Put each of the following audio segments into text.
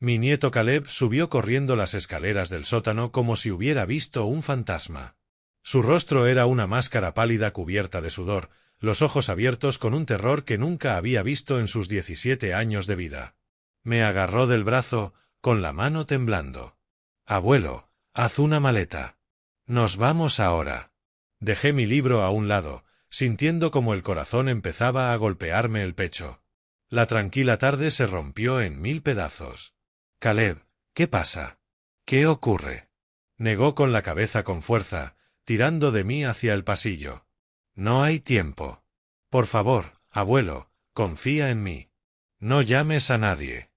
Mi nieto Caleb subió corriendo las escaleras del sótano como si hubiera visto un fantasma. Su rostro era una máscara pálida cubierta de sudor, los ojos abiertos con un terror que nunca había visto en sus 17 años de vida. Me agarró del brazo, con la mano temblando. «Abuelo, haz una maleta. Nos vamos ahora». Dejé mi libro a un lado, sintiendo como el corazón empezaba a golpearme el pecho. La tranquila tarde se rompió en 1000 pedazos. «Caleb, ¿qué pasa? ¿Qué ocurre?», negó con la cabeza con fuerza, tirando de mí hacia el pasillo. «No hay tiempo. Por favor, abuelo, confía en mí. No llames a nadie».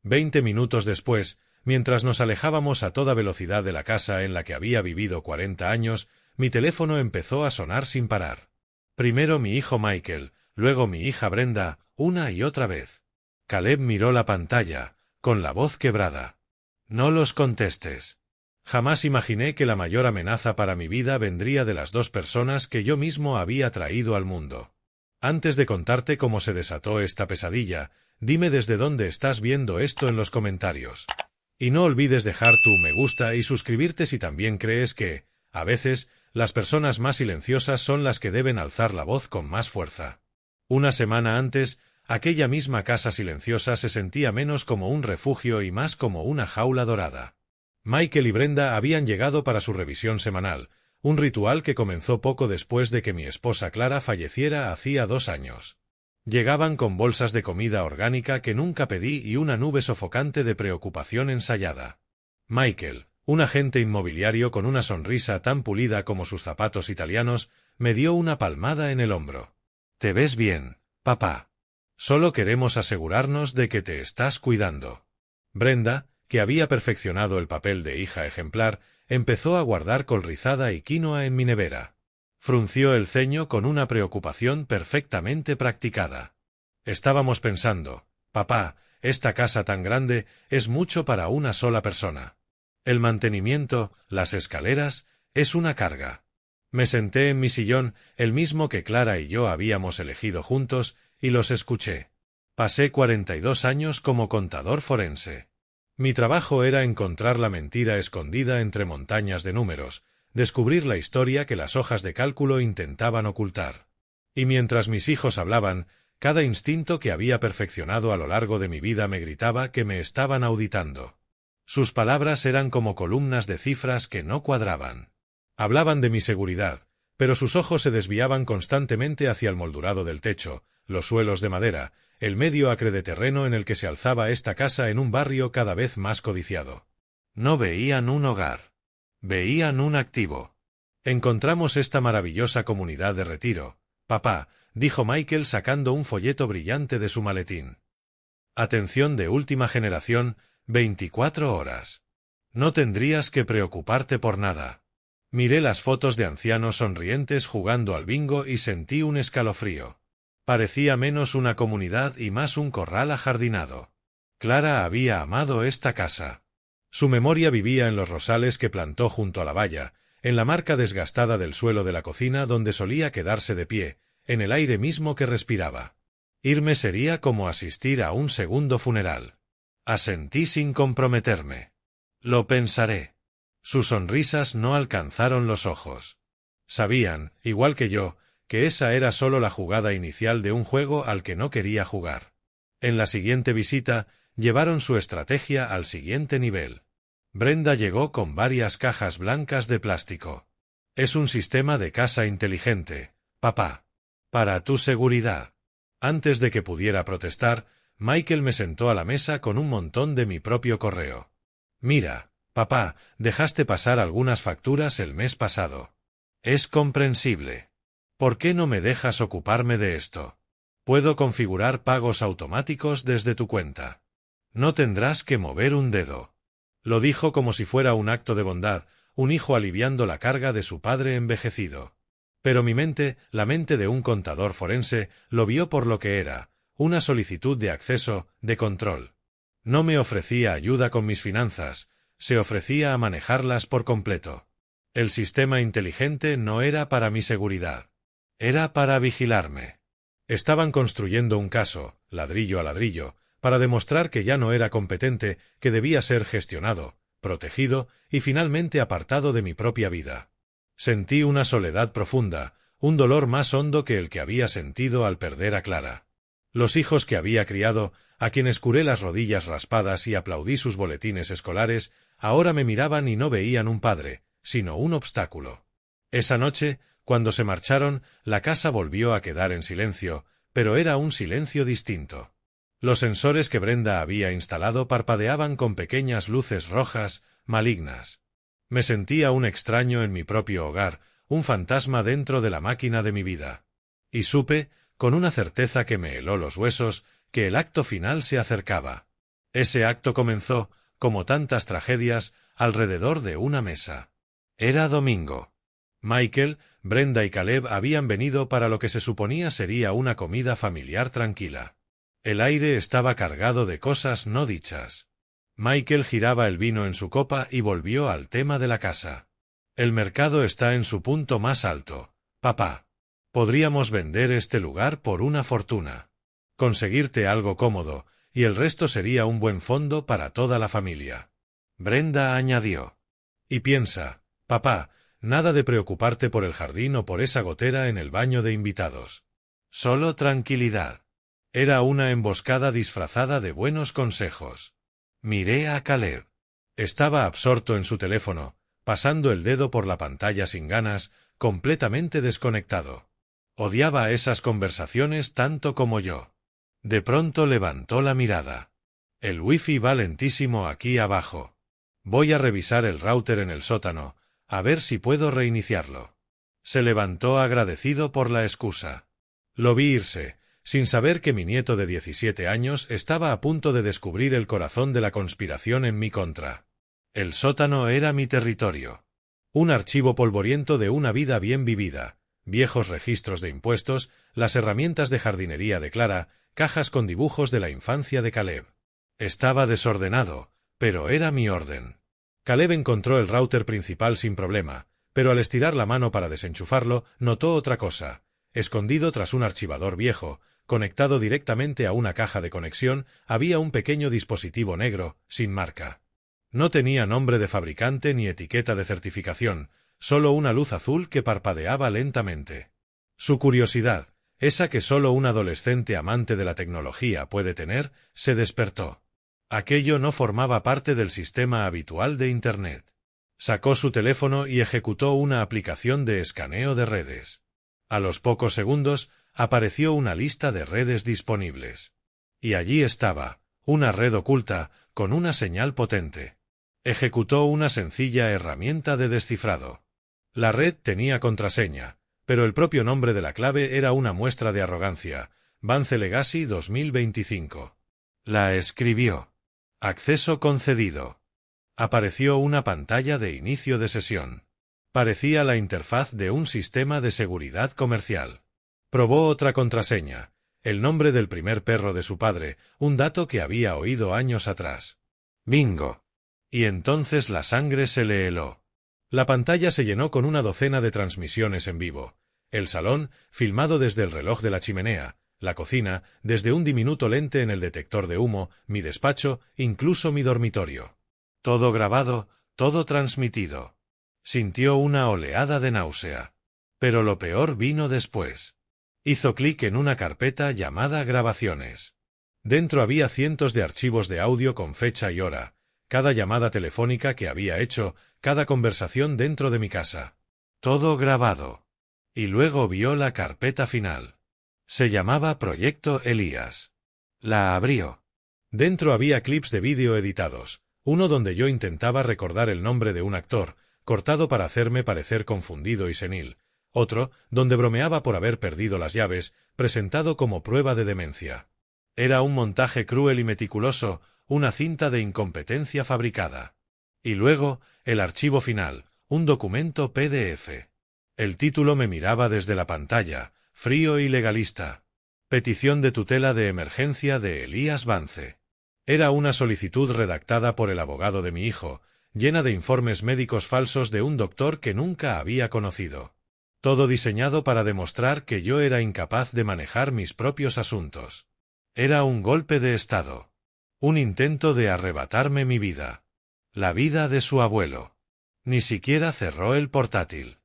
20 minutos después, mientras nos alejábamos a toda velocidad de la casa en la que había vivido 40 años, mi teléfono empezó a sonar sin parar. Primero mi hijo Michael, luego mi hija Brenda, una y otra vez. Caleb miró la pantalla, con la voz quebrada. «No los contestes». Jamás imaginé que la mayor amenaza para mi vida vendría de las dos personas que yo mismo había traído al mundo. Antes de contarte cómo se desató esta pesadilla, dime desde dónde estás viendo esto en los comentarios. Y no olvides dejar tu me gusta y suscribirte si también crees que, a veces, las personas más silenciosas son las que deben alzar la voz con más fuerza. Una semana antes, aquella misma casa silenciosa se sentía menos como un refugio y más como una jaula dorada. Michael y Brenda habían llegado para su revisión semanal, un ritual que comenzó poco después de que mi esposa Clara falleciera hacía 2 años. Llegaban con bolsas de comida orgánica que nunca pedí y una nube sofocante de preocupación ensayada. Michael, un agente inmobiliario con una sonrisa tan pulida como sus zapatos italianos, me dio una palmada en el hombro. «Te ves bien, papá. Solo queremos asegurarnos de que te estás cuidando». Brenda, que había perfeccionado el papel de hija ejemplar, empezó a guardar col rizada y quinoa en mi nevera. Frunció el ceño con una preocupación perfectamente practicada. Estábamos pensando, «Papá, esta casa tan grande es mucho para una sola persona. El mantenimiento, las escaleras, es una carga». Me senté en mi sillón, el mismo que Clara y yo habíamos elegido juntos, y los escuché. Pasé 42 años como contador forense. Mi trabajo era encontrar la mentira escondida entre montañas de números, descubrir la historia que las hojas de cálculo intentaban ocultar. Y mientras mis hijos hablaban, cada instinto que había perfeccionado a lo largo de mi vida me gritaba que me estaban auditando. Sus palabras eran como columnas de cifras que no cuadraban. Hablaban de mi seguridad, pero sus ojos se desviaban constantemente hacia el moldurado del techo, los suelos de madera, el medio acre de terreno en el que se alzaba esta casa en un barrio cada vez más codiciado. No veían un hogar. Veían un activo. «Encontramos esta maravillosa comunidad de retiro, papá», dijo Michael sacando un folleto brillante de su maletín. «Atención de última generación, 24 horas. No tendrías que preocuparte por nada». Miré las fotos de ancianos sonrientes jugando al bingo y sentí un escalofrío. Parecía menos una comunidad y más un corral ajardinado. Clara había amado esta casa. Su memoria vivía en los rosales que plantó junto a la valla, en la marca desgastada del suelo de la cocina donde solía quedarse de pie, en el aire mismo que respiraba. Irme sería como asistir a un segundo funeral. Asentí sin comprometerme. «Lo pensaré». Sus sonrisas no alcanzaron los ojos. Sabían, igual que yo, que esa era solo la jugada inicial de un juego al que no quería jugar. En la siguiente visita, llevaron su estrategia al siguiente nivel. Brenda llegó con varias cajas blancas de plástico. «Es un sistema de casa inteligente, papá. Para tu seguridad». Antes de que pudiera protestar, Michael me sentó a la mesa con un montón de mi propio correo. «Mira, papá, dejaste pasar algunas facturas el mes pasado. Es comprensible. ¿Por qué no me dejas ocuparme de esto? Puedo configurar pagos automáticos desde tu cuenta. No tendrás que mover un dedo». Lo dijo como si fuera un acto de bondad, un hijo aliviando la carga de su padre envejecido. Pero mi mente, la mente de un contador forense, lo vio por lo que era, una solicitud de acceso, de control. No me ofrecía ayuda con mis finanzas, se ofrecía a manejarlas por completo. El sistema inteligente no era para mi seguridad. Era para vigilarme. Estaban construyendo un caso, ladrillo a ladrillo, para demostrar que ya no era competente, que debía ser gestionado, protegido y finalmente apartado de mi propia vida. Sentí una soledad profunda, un dolor más hondo que el que había sentido al perder a Clara. Los hijos que había criado, a quienes curé las rodillas raspadas y aplaudí sus boletines escolares, ahora me miraban y no veían un padre, sino un obstáculo. Esa noche, cuando se marcharon, la casa volvió a quedar en silencio, pero era un silencio distinto. Los sensores que Brenda había instalado parpadeaban con pequeñas luces rojas, malignas. Me sentía un extraño en mi propio hogar, un fantasma dentro de la máquina de mi vida. Y supe, con una certeza que me heló los huesos, que el acto final se acercaba. Ese acto comenzó, como tantas tragedias, alrededor de una mesa. Era domingo. Michael, Brenda y Caleb habían venido para lo que se suponía sería una comida familiar tranquila. El aire estaba cargado de cosas no dichas. Michael giraba el vino en su copa y volvió al tema de la casa. El mercado está en su punto más alto, papá. Podríamos vender este lugar por una fortuna. Conseguirte algo cómodo, y el resto sería un buen fondo para toda la familia. Brenda añadió. Y piensa, papá, nada de preocuparte por el jardín o por esa gotera en el baño de invitados. Solo tranquilidad. Era una emboscada disfrazada de buenos consejos. Miré a Caleb. Estaba absorto en su teléfono, pasando el dedo por la pantalla sin ganas, completamente desconectado. Odiaba esas conversaciones tanto como yo. De pronto levantó la mirada. El wifi va lentísimo aquí abajo. Voy a revisar el router en el sótano, a ver si puedo reiniciarlo. Se levantó agradecido por la excusa. Lo vi irse, sin saber que mi nieto de 17 años estaba a punto de descubrir el corazón de la conspiración en mi contra. El sótano era mi territorio. Un archivo polvoriento de una vida bien vivida, viejos registros de impuestos, las herramientas de jardinería de Clara, cajas con dibujos de la infancia de Caleb. Estaba desordenado, pero era mi orden. Caleb encontró el router principal sin problema, pero al estirar la mano para desenchufarlo, notó otra cosa. Escondido tras un archivador viejo, conectado directamente a una caja de conexión, había un pequeño dispositivo negro, sin marca. No tenía nombre de fabricante ni etiqueta de certificación, solo una luz azul que parpadeaba lentamente. Su curiosidad, esa que solo un adolescente amante de la tecnología puede tener, se despertó. Aquello no formaba parte del sistema habitual de Internet. Sacó su teléfono y ejecutó una aplicación de escaneo de redes. A los pocos segundos, apareció una lista de redes disponibles. Y allí estaba, una red oculta, con una señal potente. Ejecutó una sencilla herramienta de descifrado. La red tenía contraseña, pero el propio nombre de la clave era una muestra de arrogancia, Vance Legacy 2025. La escribió. Acceso concedido. Apareció una pantalla de inicio de sesión. Parecía la interfaz de un sistema de seguridad comercial. Probó otra contraseña, el nombre del primer perro de su padre, un dato que había oído años atrás. ¡Bingo! Y entonces la sangre se le heló. La pantalla se llenó con una docena de transmisiones en vivo. El salón, filmado desde el reloj de la chimenea, la cocina, desde un diminuto lente en el detector de humo, mi despacho, incluso mi dormitorio. Todo grabado, todo transmitido. Sintió una oleada de náusea. Pero lo peor vino después. Hizo clic en una carpeta llamada Grabaciones. Dentro había cientos de archivos de audio con fecha y hora, cada llamada telefónica que había hecho, cada conversación dentro de mi casa. Todo grabado. Y luego vio la carpeta final. Se llamaba Proyecto Elías. La abrió. Dentro había clips de vídeo editados, uno donde yo intentaba recordar el nombre de un actor, cortado para hacerme parecer confundido y senil, otro, donde bromeaba por haber perdido las llaves, presentado como prueba de demencia. Era un montaje cruel y meticuloso, una cinta de incompetencia fabricada. Y luego, el archivo final, un documento PDF. El título me miraba desde la pantalla, frío y legalista. Petición de tutela de emergencia de Elías Vance. Era una solicitud redactada por el abogado de mi hijo, llena de informes médicos falsos de un doctor que nunca había conocido. Todo diseñado para demostrar que yo era incapaz de manejar mis propios asuntos. Era un golpe de estado. Un intento de arrebatarme mi vida. La vida de su abuelo. Ni siquiera cerró el portátil.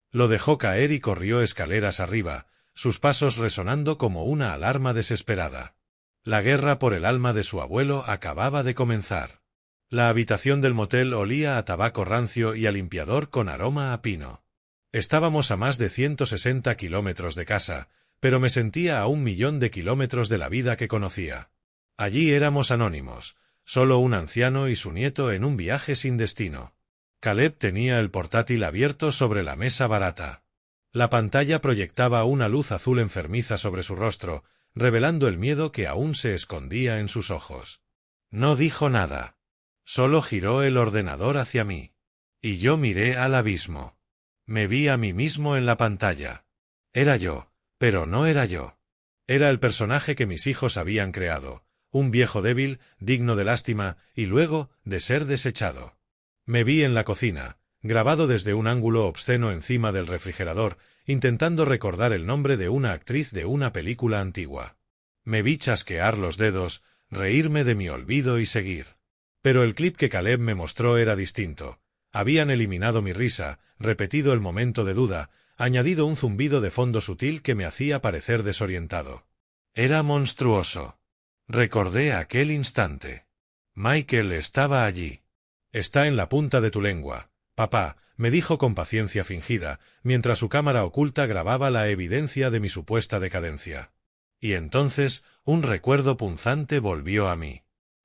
Lo dejó caer y corrió escaleras arriba, sus pasos resonando como una alarma desesperada. La guerra por el alma de su abuelo acababa de comenzar. La habitación del motel olía a tabaco rancio y a limpiador con aroma a pino. Estábamos a más de 160 kilómetros de casa, pero me sentía a 1.000.000 de kilómetros de la vida que conocía. Allí éramos anónimos, solo un anciano y su nieto en un viaje sin destino. Caleb tenía el portátil abierto sobre la mesa barata. La pantalla proyectaba una luz azul enfermiza sobre su rostro, revelando el miedo que aún se escondía en sus ojos. No dijo nada. Solo giró el ordenador hacia mí. Y yo miré al abismo. Me vi a mí mismo en la pantalla. Era yo, pero no era yo. Era el personaje que mis hijos habían creado, un viejo débil, digno de lástima, y luego de ser desechado. Me vi en la cocina, grabado desde un ángulo obsceno encima del refrigerador, intentando recordar el nombre de una actriz de una película antigua. Me vi chasquear los dedos, reírme de mi olvido y seguir. Pero el clip que Caleb me mostró era distinto. Habían eliminado mi risa, repetido el momento de duda, añadido un zumbido de fondo sutil que me hacía parecer desorientado. Era monstruoso. Recordé aquel instante. Michael estaba allí. Está en la punta de tu lengua, papá, me dijo con paciencia fingida, mientras su cámara oculta grababa la evidencia de mi supuesta decadencia. Y entonces un recuerdo punzante volvió a mí.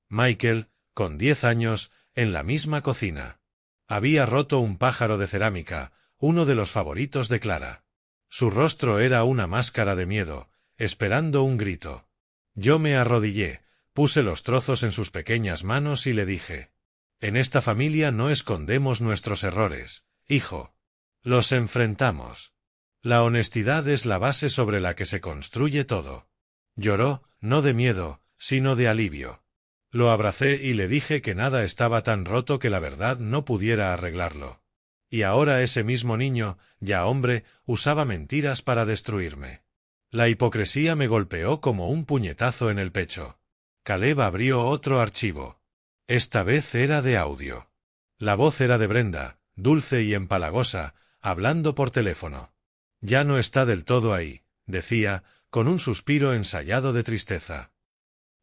Michael, con 10 años, en la misma cocina. Había roto un pájaro de cerámica, uno de los favoritos de Clara. Su rostro era una máscara de miedo, esperando un grito. Yo me arrodillé, puse los trozos en sus pequeñas manos y le dije: «En esta familia no escondemos nuestros errores, hijo. Los enfrentamos. La honestidad es la base sobre la que se construye todo». Lloró, no de miedo, sino de alivio. Lo abracé y le dije que nada estaba tan roto que la verdad no pudiera arreglarlo. Y ahora ese mismo niño, ya hombre, usaba mentiras para destruirme. La hipocresía me golpeó como un puñetazo en el pecho. Caleb abrió otro archivo. Esta vez era de audio. La voz era de Brenda, dulce y empalagosa, hablando por teléfono. «Ya no está del todo ahí», decía, con un suspiro ensayado de tristeza.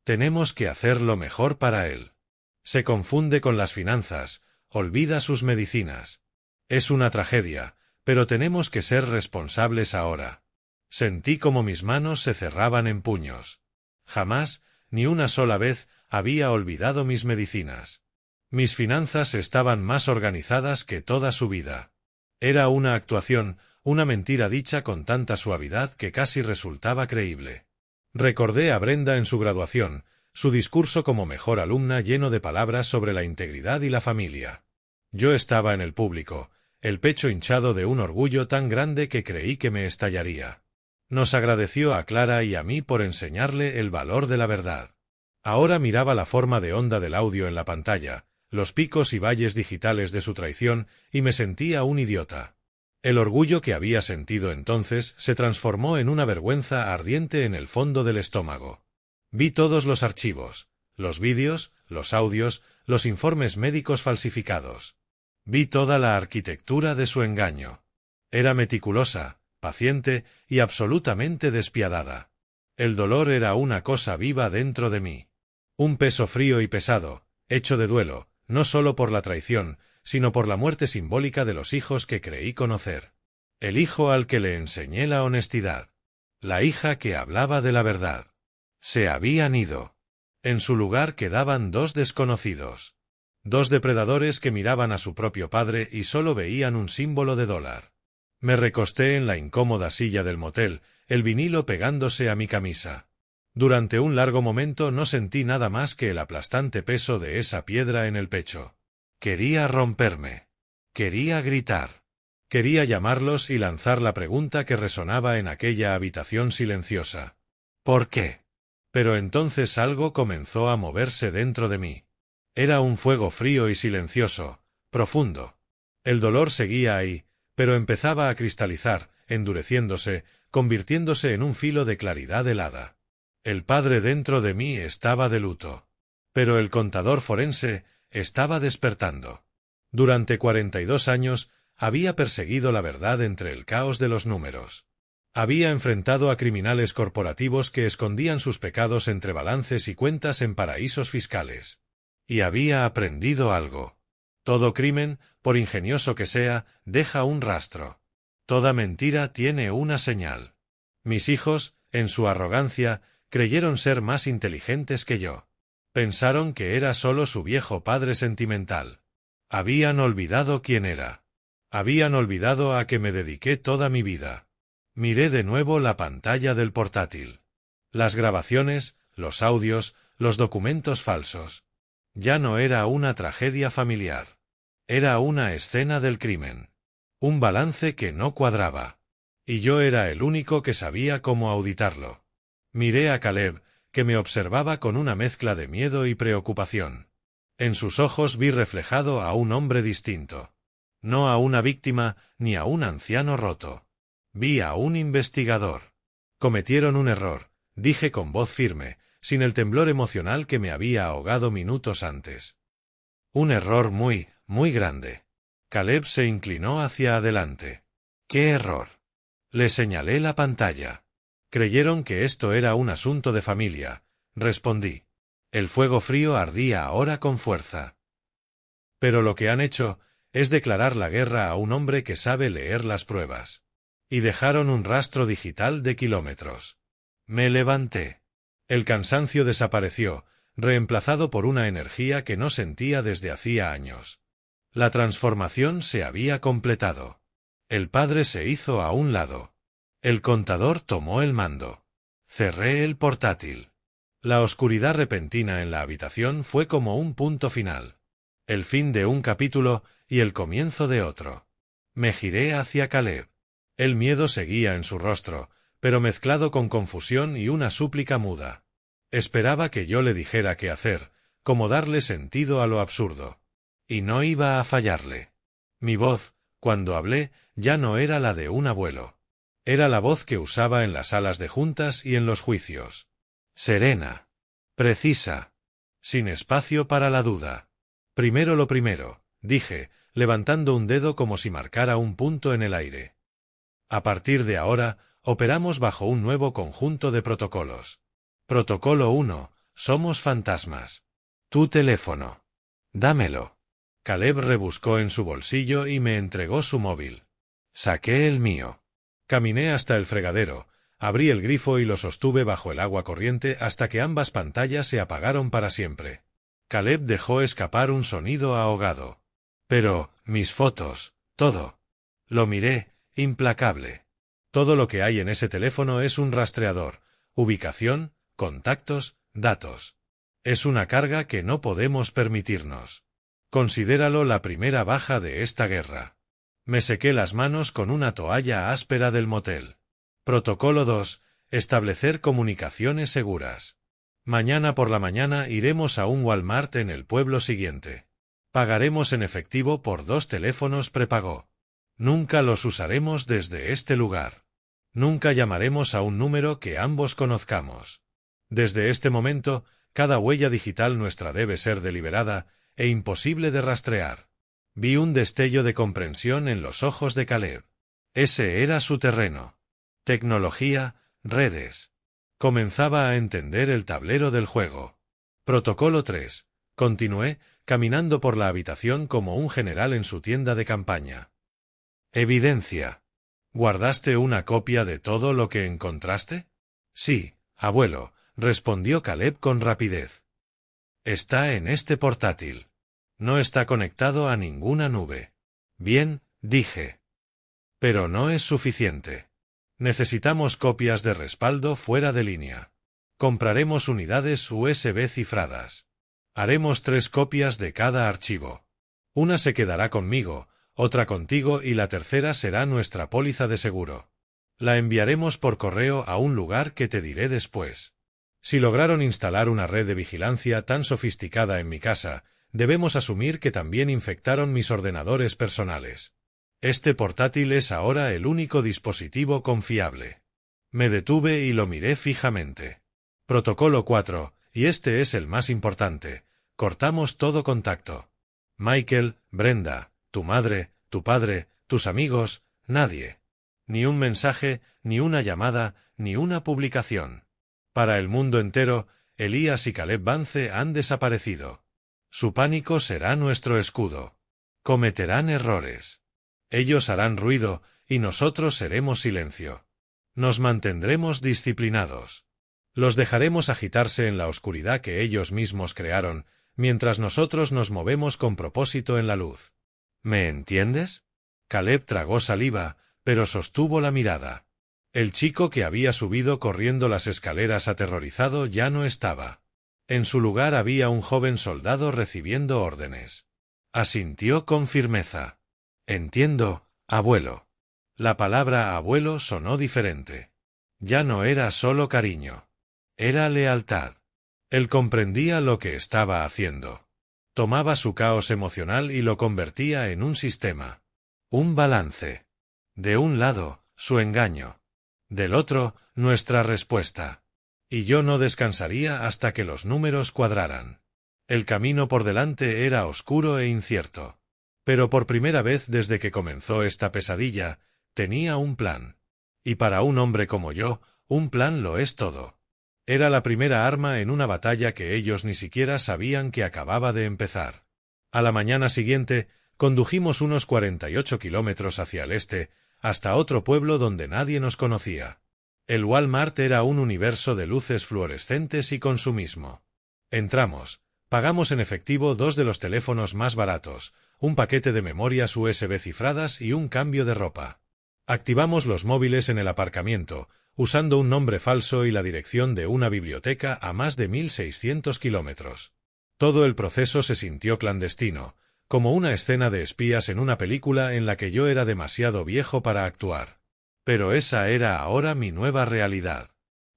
«Tenemos que hacer lo mejor para él. Se confunde con las finanzas, olvida sus medicinas. Es una tragedia, pero tenemos que ser responsables ahora». Sentí como mis manos se cerraban en puños. Jamás, ni una sola vez, había olvidado mis medicinas. Mis finanzas estaban más organizadas que toda su vida. Era una actuación, una mentira dicha con tanta suavidad que casi resultaba creíble. Recordé a Brenda en su graduación, su discurso como mejor alumna lleno de palabras sobre la integridad y la familia. Yo estaba en el público, el pecho hinchado de un orgullo tan grande que creí que me estallaría. Nos agradeció a Clara y a mí por enseñarle el valor de la verdad. Ahora miraba la forma de onda del audio en la pantalla, los picos y valles digitales de su traición, y me sentía un idiota. El orgullo que había sentido entonces se transformó en una vergüenza ardiente en el fondo del estómago. Vi todos los archivos, los vídeos, los audios, los informes médicos falsificados. Vi toda la arquitectura de su engaño. Era meticulosa, paciente y absolutamente despiadada. El dolor era una cosa viva dentro de mí. Un peso frío y pesado, hecho de duelo, no solo por la traición, sino por la muerte simbólica de los hijos que creí conocer. El hijo al que le enseñé la honestidad. La hija que hablaba de la verdad. Se habían ido. En su lugar quedaban 2 desconocidos. 2 depredadores que miraban a su propio padre y solo veían un símbolo de dólar. Me recosté en la incómoda silla del motel, el vinilo pegándose a mi camisa. Durante un largo momento no sentí nada más que el aplastante peso de esa piedra en el pecho. Quería romperme. Quería gritar. Quería llamarlos y lanzar la pregunta que resonaba en aquella habitación silenciosa. ¿Por qué? Pero entonces algo comenzó a moverse dentro de mí. Era un fuego frío y silencioso, profundo. El dolor seguía ahí, pero empezaba a cristalizar, endureciéndose, convirtiéndose en un filo de claridad helada. El padre dentro de mí estaba de luto. Pero el contador forense estaba despertando. Durante 42 años había perseguido la verdad entre el caos de los números. Había enfrentado a criminales corporativos que escondían sus pecados entre balances y cuentas en paraísos fiscales. Y había aprendido algo. Todo crimen, por ingenioso que sea, deja un rastro. Toda mentira tiene una señal. Mis hijos, en su arrogancia, creyeron ser más inteligentes que yo. Pensaron que era solo su viejo padre sentimental. Habían olvidado quién era. Habían olvidado a que me dediqué toda mi vida. Miré de nuevo la pantalla del portátil. Las grabaciones, los audios, los documentos falsos. Ya no era una tragedia familiar. Era una escena del crimen. Un balance que no cuadraba. Y yo era el único que sabía cómo auditarlo. Miré a Caleb, que me observaba con una mezcla de miedo y preocupación. En sus ojos vi reflejado a un hombre distinto. No a una víctima ni a un anciano roto. Vi a un investigador. Cometieron un error, dije con voz firme, sin el temblor emocional que me había ahogado minutos antes. Un error muy, muy grande. Caleb se inclinó hacia adelante. ¿Qué error? Le señalé la pantalla. Creyeron que esto era un asunto de familia, respondí. El fuego frío ardía ahora con fuerza. Pero lo que han hecho es declarar la guerra a un hombre que sabe leer las pruebas. Y dejaron un rastro digital de kilómetros. Me levanté. El cansancio desapareció, reemplazado por una energía que no sentía desde hacía años. La transformación se había completado. El padre se hizo a un lado. El contador tomó el mando. Cerré el portátil. La oscuridad repentina en la habitación fue como un punto final. El fin de un capítulo y el comienzo de otro. Me giré hacia Caleb. El miedo seguía en su rostro, pero mezclado con confusión y una súplica muda. Esperaba que yo le dijera qué hacer, cómo darle sentido a lo absurdo. Y no iba a fallarle. Mi voz, cuando hablé, ya no era la de un abuelo. Era la voz que usaba en las salas de juntas y en los juicios. Serena. Precisa. Sin espacio para la duda. Primero lo primero, dije, levantando un dedo como si marcara un punto en el aire. A partir de ahora, operamos bajo un nuevo conjunto de protocolos. Protocolo 1. Somos fantasmas. Tu teléfono. Dámelo. Caleb rebuscó en su bolsillo y me entregó su móvil. Saqué el mío. Caminé hasta el fregadero, abrí el grifo y lo sostuve bajo el agua corriente hasta que ambas pantallas se apagaron para siempre. Caleb dejó escapar un sonido ahogado. Pero, mis fotos, todo. Lo miré, implacable. Todo lo que hay en ese teléfono es un rastreador, ubicación, contactos, datos. Es una carga que no podemos permitirnos. Considéralo la primera baja de esta guerra. Me sequé las manos con una toalla áspera del motel. Protocolo 2. Establecer comunicaciones seguras. Mañana por la mañana iremos a un Walmart en el pueblo siguiente. Pagaremos en efectivo por 2 teléfonos prepago. Nunca los usaremos desde este lugar. Nunca llamaremos a un número que ambos conozcamos. Desde este momento, cada huella digital nuestra debe ser deliberada e imposible de rastrear. Vi un destello de comprensión en los ojos de Caleb. Ese era su terreno. Tecnología, redes. Comenzaba a entender el tablero del juego. Protocolo 3. Continué, caminando por la habitación como un general en su tienda de campaña. Evidencia. ¿Guardaste una copia de todo lo que encontraste? Sí, abuelo, respondió Caleb con rapidez. Está en este portátil. No está conectado a ninguna nube. Bien, dije. Pero no es suficiente. Necesitamos copias de respaldo fuera de línea. Compraremos unidades USB cifradas. Haremos 3 copias de cada archivo. Una se quedará conmigo, otra contigo y la tercera será nuestra póliza de seguro. La enviaremos por correo a un lugar que te diré después. Si lograron instalar una red de vigilancia tan sofisticada en mi casa, debemos asumir que también infectaron mis ordenadores personales. Este portátil es ahora el único dispositivo confiable. Me detuve y lo miré fijamente. Protocolo 4. y este es el más importante, cortamos todo contacto. Michael, Brenda, tu madre, tu padre, tus amigos, nadie. Ni un mensaje, ni una llamada, ni una publicación. Para el mundo entero, Elías y Caleb Vance han desaparecido. Su pánico será nuestro escudo. Cometerán errores. Ellos harán ruido, y nosotros seremos silencio. Nos mantendremos disciplinados. Los dejaremos agitarse en la oscuridad que ellos mismos crearon, mientras nosotros nos movemos con propósito en la luz. ¿Me entiendes? Caleb tragó saliva, pero sostuvo la mirada. El chico que había subido corriendo las escaleras aterrorizado ya no estaba. En su lugar había un joven soldado recibiendo órdenes. Asintió con firmeza. Entiendo, abuelo. La palabra abuelo sonó diferente. Ya no era solo cariño. Era lealtad. Él comprendía lo que estaba haciendo. Tomaba su caos emocional y lo convertía en un sistema. Un balance. De un lado, su engaño. Del otro, nuestra respuesta. Y yo no descansaría hasta que los números cuadraran. El camino por delante era oscuro e incierto. Pero por primera vez desde que comenzó esta pesadilla, tenía un plan. Y para un hombre como yo, un plan lo es todo. Era la primera arma en una batalla que ellos ni siquiera sabían que acababa de empezar. A la mañana siguiente, condujimos unos 48 kilómetros hacia el este, hasta otro pueblo donde nadie nos conocía. El Walmart era un universo de luces fluorescentes y consumismo. Entramos, pagamos en efectivo 2 de los teléfonos más baratos, un paquete de memorias USB cifradas y un cambio de ropa. Activamos los móviles en el aparcamiento, usando un nombre falso y la dirección de una biblioteca a más de 1600 kilómetros. Todo el proceso se sintió clandestino, como una escena de espías en una película en la que yo era demasiado viejo para actuar. Pero esa era ahora mi nueva realidad.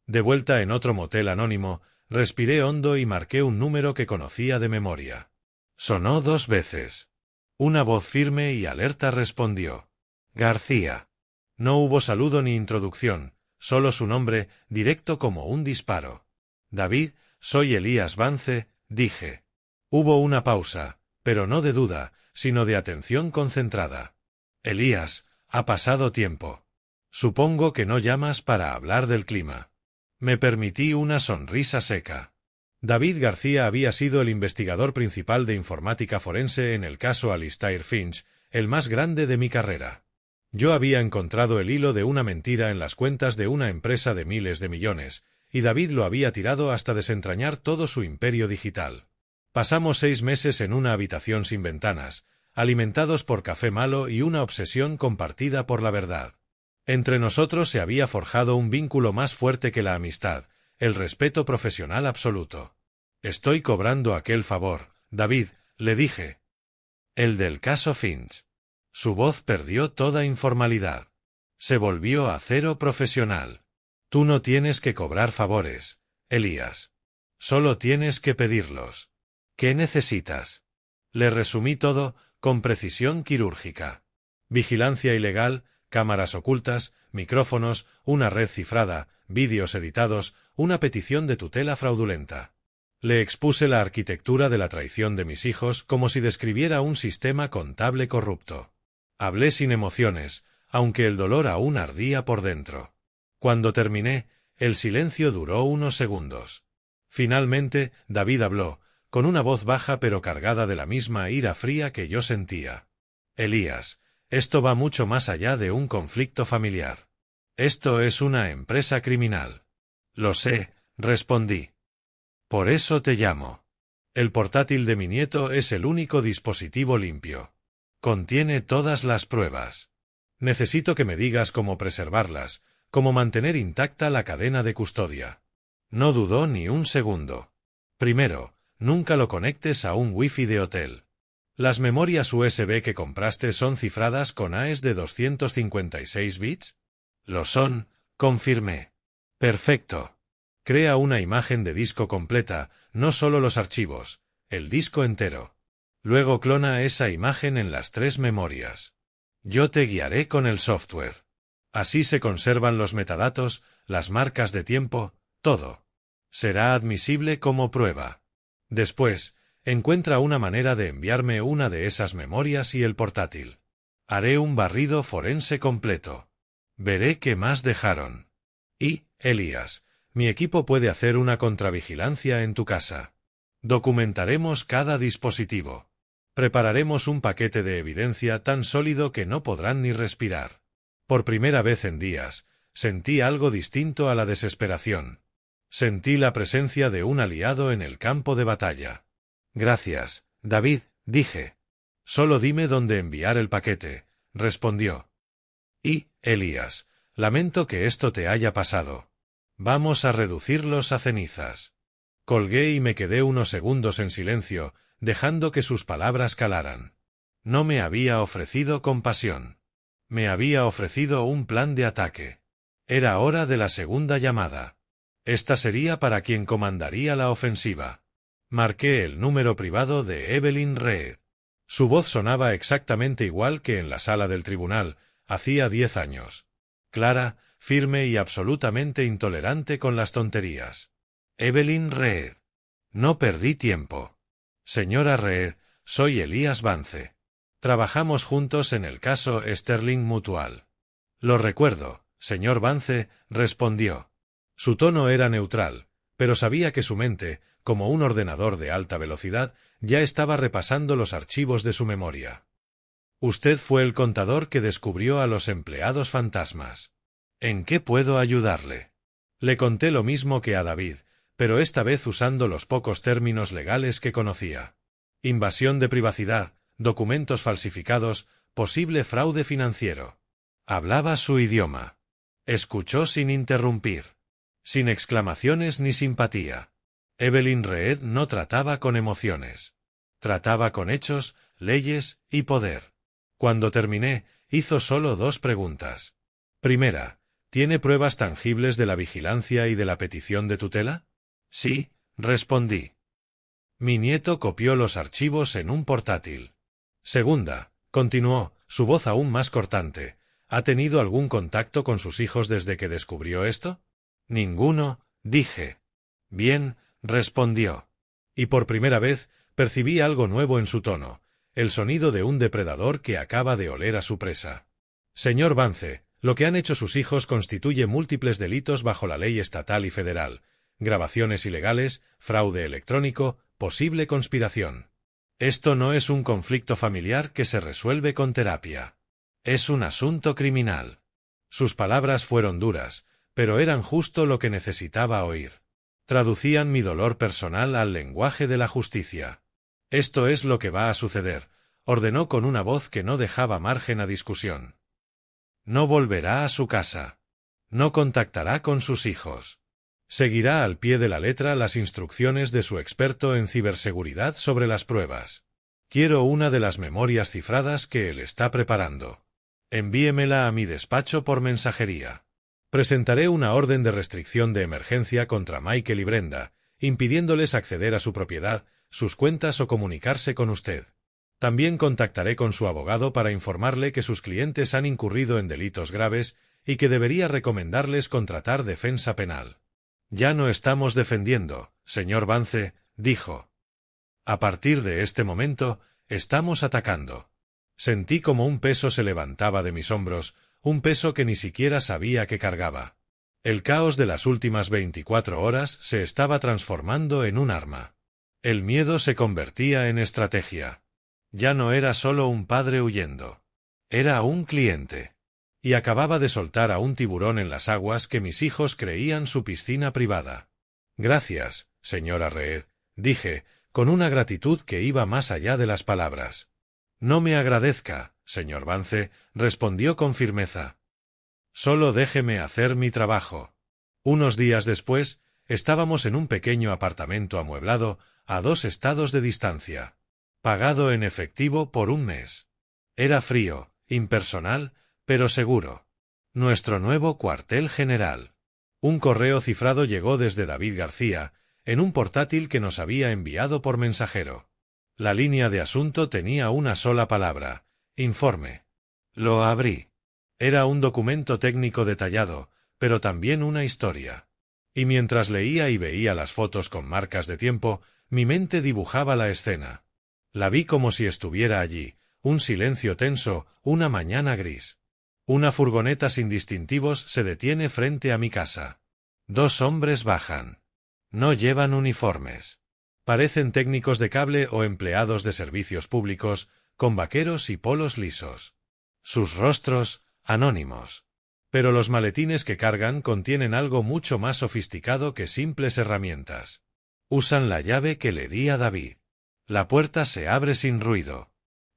De vuelta en otro motel anónimo, respiré hondo y marqué un número que conocía de memoria. Sonó 2 veces. Una voz firme y alerta respondió. García. No hubo saludo ni introducción, solo su nombre, directo como un disparo. David, soy Elías Vance, dije. Hubo una pausa, pero no de duda, sino de atención concentrada. Elías, ha pasado tiempo. Supongo que no llamas para hablar del clima. Me permití una sonrisa seca. David García había sido el investigador principal de informática forense en el caso Alistair Finch, el más grande de mi carrera. Yo había encontrado el hilo de una mentira en las cuentas de una empresa de miles de millones, y David lo había tirado hasta desentrañar todo su imperio digital. Pasamos 6 meses en una habitación sin ventanas, alimentados por café malo y una obsesión compartida por la verdad. Entre nosotros se había forjado un vínculo más fuerte que la amistad, el respeto profesional absoluto. Estoy cobrando aquel favor, David, le dije. El del caso Finch. Su voz perdió toda informalidad. Se volvió acero profesional. Tú no tienes que cobrar favores, Elías. Solo tienes que pedirlos. ¿Qué necesitas? Le resumí todo, con precisión quirúrgica. Vigilancia ilegal, cámaras ocultas, micrófonos, una red cifrada, vídeos editados, una petición de tutela fraudulenta. Le expuse la arquitectura de la traición de mis hijos como si describiera un sistema contable corrupto. Hablé sin emociones, aunque el dolor aún ardía por dentro. Cuando terminé, el silencio duró unos segundos. Finalmente, David habló, con una voz baja pero cargada de la misma ira fría que yo sentía. Elías, esto va mucho más allá de un conflicto familiar. Esto es una empresa criminal. Lo sé, respondí. Por eso te llamo. El portátil de mi nieto es el único dispositivo limpio. Contiene todas las pruebas. Necesito que me digas cómo preservarlas, cómo mantener intacta la cadena de custodia. No dudó ni un segundo. Primero, nunca lo conectes a un wifi de hotel. ¿Las memorias USB que compraste son cifradas con AES de 256 bits? Lo son, confirmé. Perfecto. Crea una imagen de disco completa, no solo los archivos, el disco entero. Luego clona esa imagen en las 3 memorias. Yo te guiaré con el software. Así se conservan los metadatos, las marcas de tiempo, todo. Será admisible como prueba. Después, encuentra una manera de enviarme una de esas memorias y el portátil. Haré un barrido forense completo. Veré qué más dejaron. Y, Elías, mi equipo puede hacer una contravigilancia en tu casa. Documentaremos cada dispositivo. Prepararemos un paquete de evidencia tan sólido que no podrán ni respirar. Por primera vez en días, sentí algo distinto a la desesperación. Sentí la presencia de un aliado en el campo de batalla. Gracias, David, dije. Solo dime dónde enviar el paquete, respondió. Y, Elías, lamento que esto te haya pasado. Vamos a reducirlos a cenizas. Colgué y me quedé unos segundos en silencio, dejando que sus palabras calaran. No me había ofrecido compasión. Me había ofrecido un plan de ataque. Era hora de la segunda llamada. Esta sería para quien comandaría la ofensiva. Marqué el número privado de Evelyn Reed. Su voz sonaba exactamente igual que en la sala del tribunal, hacía 10 años. Clara, firme y absolutamente intolerante con las tonterías. Evelyn Reed. No perdí tiempo. Señora Reed, soy Elías Vance. Trabajamos juntos en el caso Sterling Mutual. Lo recuerdo, señor Vance, respondió. Su tono era neutral, pero sabía que su mente, como un ordenador de alta velocidad, ya estaba repasando los archivos de su memoria. Usted fue el contador que descubrió a los empleados fantasmas. ¿En qué puedo ayudarle? Le conté lo mismo que a David, pero esta vez usando los pocos términos legales que conocía. Invasión de privacidad, documentos falsificados, posible fraude financiero. Hablaba su idioma. Escuchó sin interrumpir. Sin exclamaciones ni simpatía. Evelyn Reed no trataba con emociones. Trataba con hechos, leyes y poder. Cuando terminé, hizo solo 2 preguntas. Primera, ¿tiene pruebas tangibles de la vigilancia y de la petición de tutela? Sí, respondí. Mi nieto copió los archivos en un portátil. Segunda, continuó, su voz aún más cortante, ¿ha tenido algún contacto con sus hijos desde que descubrió esto? Ninguno, dije. Bien, respondió. Y por primera vez percibí algo nuevo en su tono, el sonido de un depredador que acaba de oler a su presa. Señor Vance, lo que han hecho sus hijos constituye múltiples delitos bajo la ley estatal y federal, grabaciones ilegales, fraude electrónico, posible conspiración. Esto no es un conflicto familiar que se resuelve con terapia. Es un asunto criminal. Sus palabras fueron duras, pero eran justo lo que necesitaba oír. Traducían mi dolor personal al lenguaje de la justicia. Esto es lo que va a suceder, ordenó con una voz que no dejaba margen a discusión. No volverá a su casa. No contactará con sus hijos. Seguirá al pie de la letra las instrucciones de su experto en ciberseguridad sobre las pruebas. Quiero una de las memorias cifradas que él está preparando. Envíemela a mi despacho por mensajería. Presentaré una orden de restricción de emergencia contra Michael y Brenda, impidiéndoles acceder a su propiedad, sus cuentas o comunicarse con usted. También contactaré con su abogado para informarle que sus clientes han incurrido en delitos graves y que debería recomendarles contratar defensa penal. Ya no estamos defendiendo, señor Vance, dijo. A partir de este momento, estamos atacando. Sentí como un peso se levantaba de mis hombros, un peso que ni siquiera sabía que cargaba. El caos de las últimas 24 horas se estaba transformando en un arma. El miedo se convertía en estrategia. Ya no era solo un padre huyendo. Era un cliente. Y acababa de soltar a un tiburón en las aguas que mis hijos creían su piscina privada. Gracias, señora Reed, dije, con una gratitud que iba más allá de las palabras. No me agradezca, señor Vance, respondió con firmeza. Solo déjeme hacer mi trabajo. Unos días después, estábamos en un pequeño apartamento amueblado, a 2 estados de distancia. Pagado en efectivo por un mes. Era frío, impersonal, pero seguro. Nuestro nuevo cuartel general. Un correo cifrado llegó desde David García, en un portátil que nos había enviado por mensajero. La línea de asunto tenía una sola palabra: informe. Lo abrí. Era un documento técnico detallado, pero también una historia. Y mientras leía y veía las fotos con marcas de tiempo, mi mente dibujaba la escena. La vi como si estuviera allí, un silencio tenso, una mañana gris. Una furgoneta sin distintivos se detiene frente a mi casa. 2 hombres bajan. No llevan uniformes. Parecen técnicos de cable o empleados de servicios públicos, con vaqueros y polos lisos. Sus rostros, anónimos. Pero los maletines que cargan contienen algo mucho más sofisticado que simples herramientas. Usan la llave que le di a David. La puerta se abre sin ruido.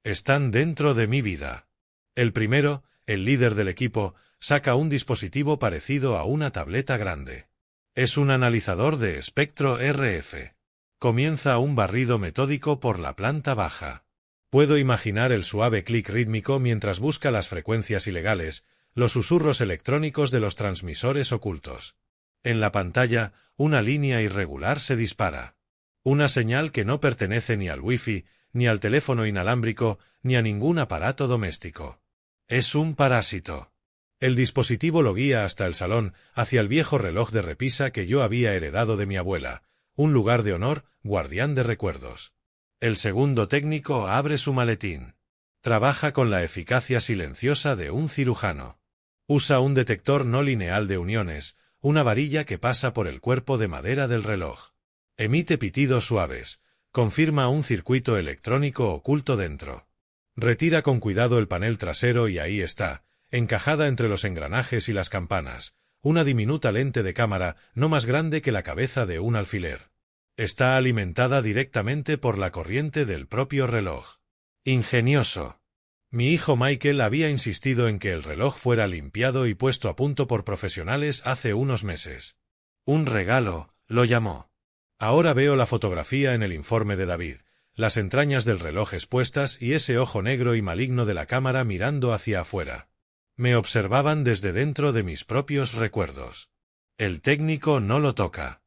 Están dentro de mi vida. El primero, el líder del equipo, saca un dispositivo parecido a una tableta grande. Es un analizador de espectro RF. Comienza un barrido metódico por la planta baja. Puedo imaginar el suave clic rítmico mientras busca las frecuencias ilegales, los susurros electrónicos de los transmisores ocultos. En la pantalla, una línea irregular se dispara. Una señal que no pertenece ni al wifi, ni al teléfono inalámbrico, ni a ningún aparato doméstico. Es un parásito. El dispositivo lo guía hasta el salón, hacia el viejo reloj de repisa que yo había heredado de mi abuela, un lugar de honor, guardián de recuerdos. El segundo técnico abre su maletín. Trabaja con la eficacia silenciosa de un cirujano. Usa un detector no lineal de uniones, una varilla que pasa por el cuerpo de madera del reloj. Emite pitidos suaves, confirma un circuito electrónico oculto dentro. Retira con cuidado el panel trasero y ahí está, encajada entre los engranajes y las campanas, una diminuta lente de cámara no más grande que la cabeza de un alfiler. Está alimentada directamente por la corriente del propio reloj. Ingenioso. Mi hijo Michael había insistido en que el reloj fuera limpiado y puesto a punto por profesionales hace unos meses. Un regalo, lo llamó. Ahora veo la fotografía en el informe de David, las entrañas del reloj expuestas y ese ojo negro y maligno de la cámara mirando hacia afuera. Me observaban desde dentro de mis propios recuerdos. El técnico no lo toca.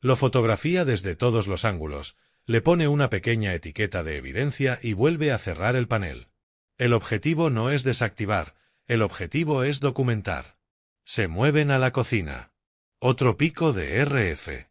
Lo fotografía desde todos los ángulos, le pone una pequeña etiqueta de evidencia y vuelve a cerrar el panel. El objetivo no es desactivar, el objetivo es documentar. Se mueven a la cocina. Otro pico de RF.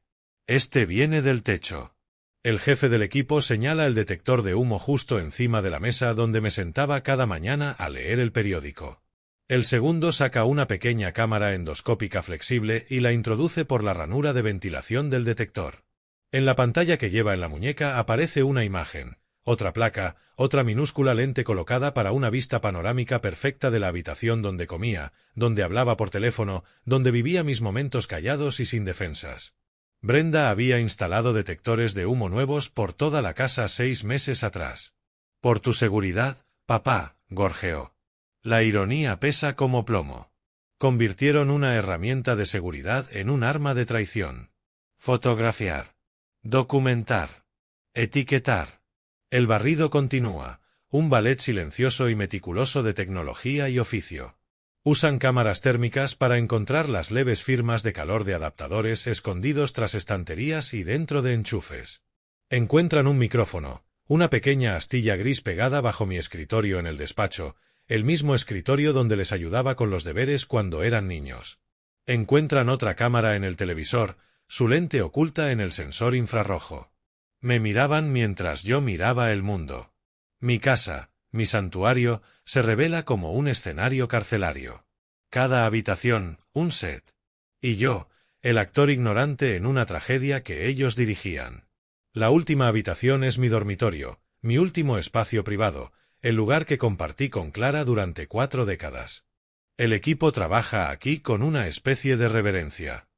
Este viene del techo. El jefe del equipo señala el detector de humo justo encima de la mesa donde me sentaba cada mañana a leer el periódico. El segundo saca una pequeña cámara endoscópica flexible y la introduce por la ranura de ventilación del detector. En la pantalla que lleva en la muñeca aparece una imagen, otra placa, otra minúscula lente colocada para una vista panorámica perfecta de la habitación donde comía, donde hablaba por teléfono, donde vivía mis momentos callados y sin defensas. Brenda había instalado detectores de humo nuevos por toda la casa 6 meses atrás. Por tu seguridad, papá, gorjeó. La ironía pesa como plomo. Convirtieron una herramienta de seguridad en un arma de traición. Fotografiar. Documentar. Etiquetar. El barrido continúa, un ballet silencioso y meticuloso de tecnología y oficio. Usan cámaras térmicas para encontrar las leves firmas de calor de adaptadores escondidos tras estanterías y dentro de enchufes. Encuentran un micrófono, una pequeña astilla gris pegada bajo mi escritorio en el despacho, el mismo escritorio donde les ayudaba con los deberes cuando eran niños. Encuentran otra cámara en el televisor, su lente oculta en el sensor infrarrojo. Me miraban mientras yo miraba el mundo. Mi casa, mi santuario, se revela como un escenario carcelario. Cada habitación, un set. Y yo, el actor ignorante en una tragedia que ellos dirigían. La última habitación es mi dormitorio, mi último espacio privado, el lugar que compartí con Clara durante 4 décadas. El equipo trabaja aquí con una especie de reverencia.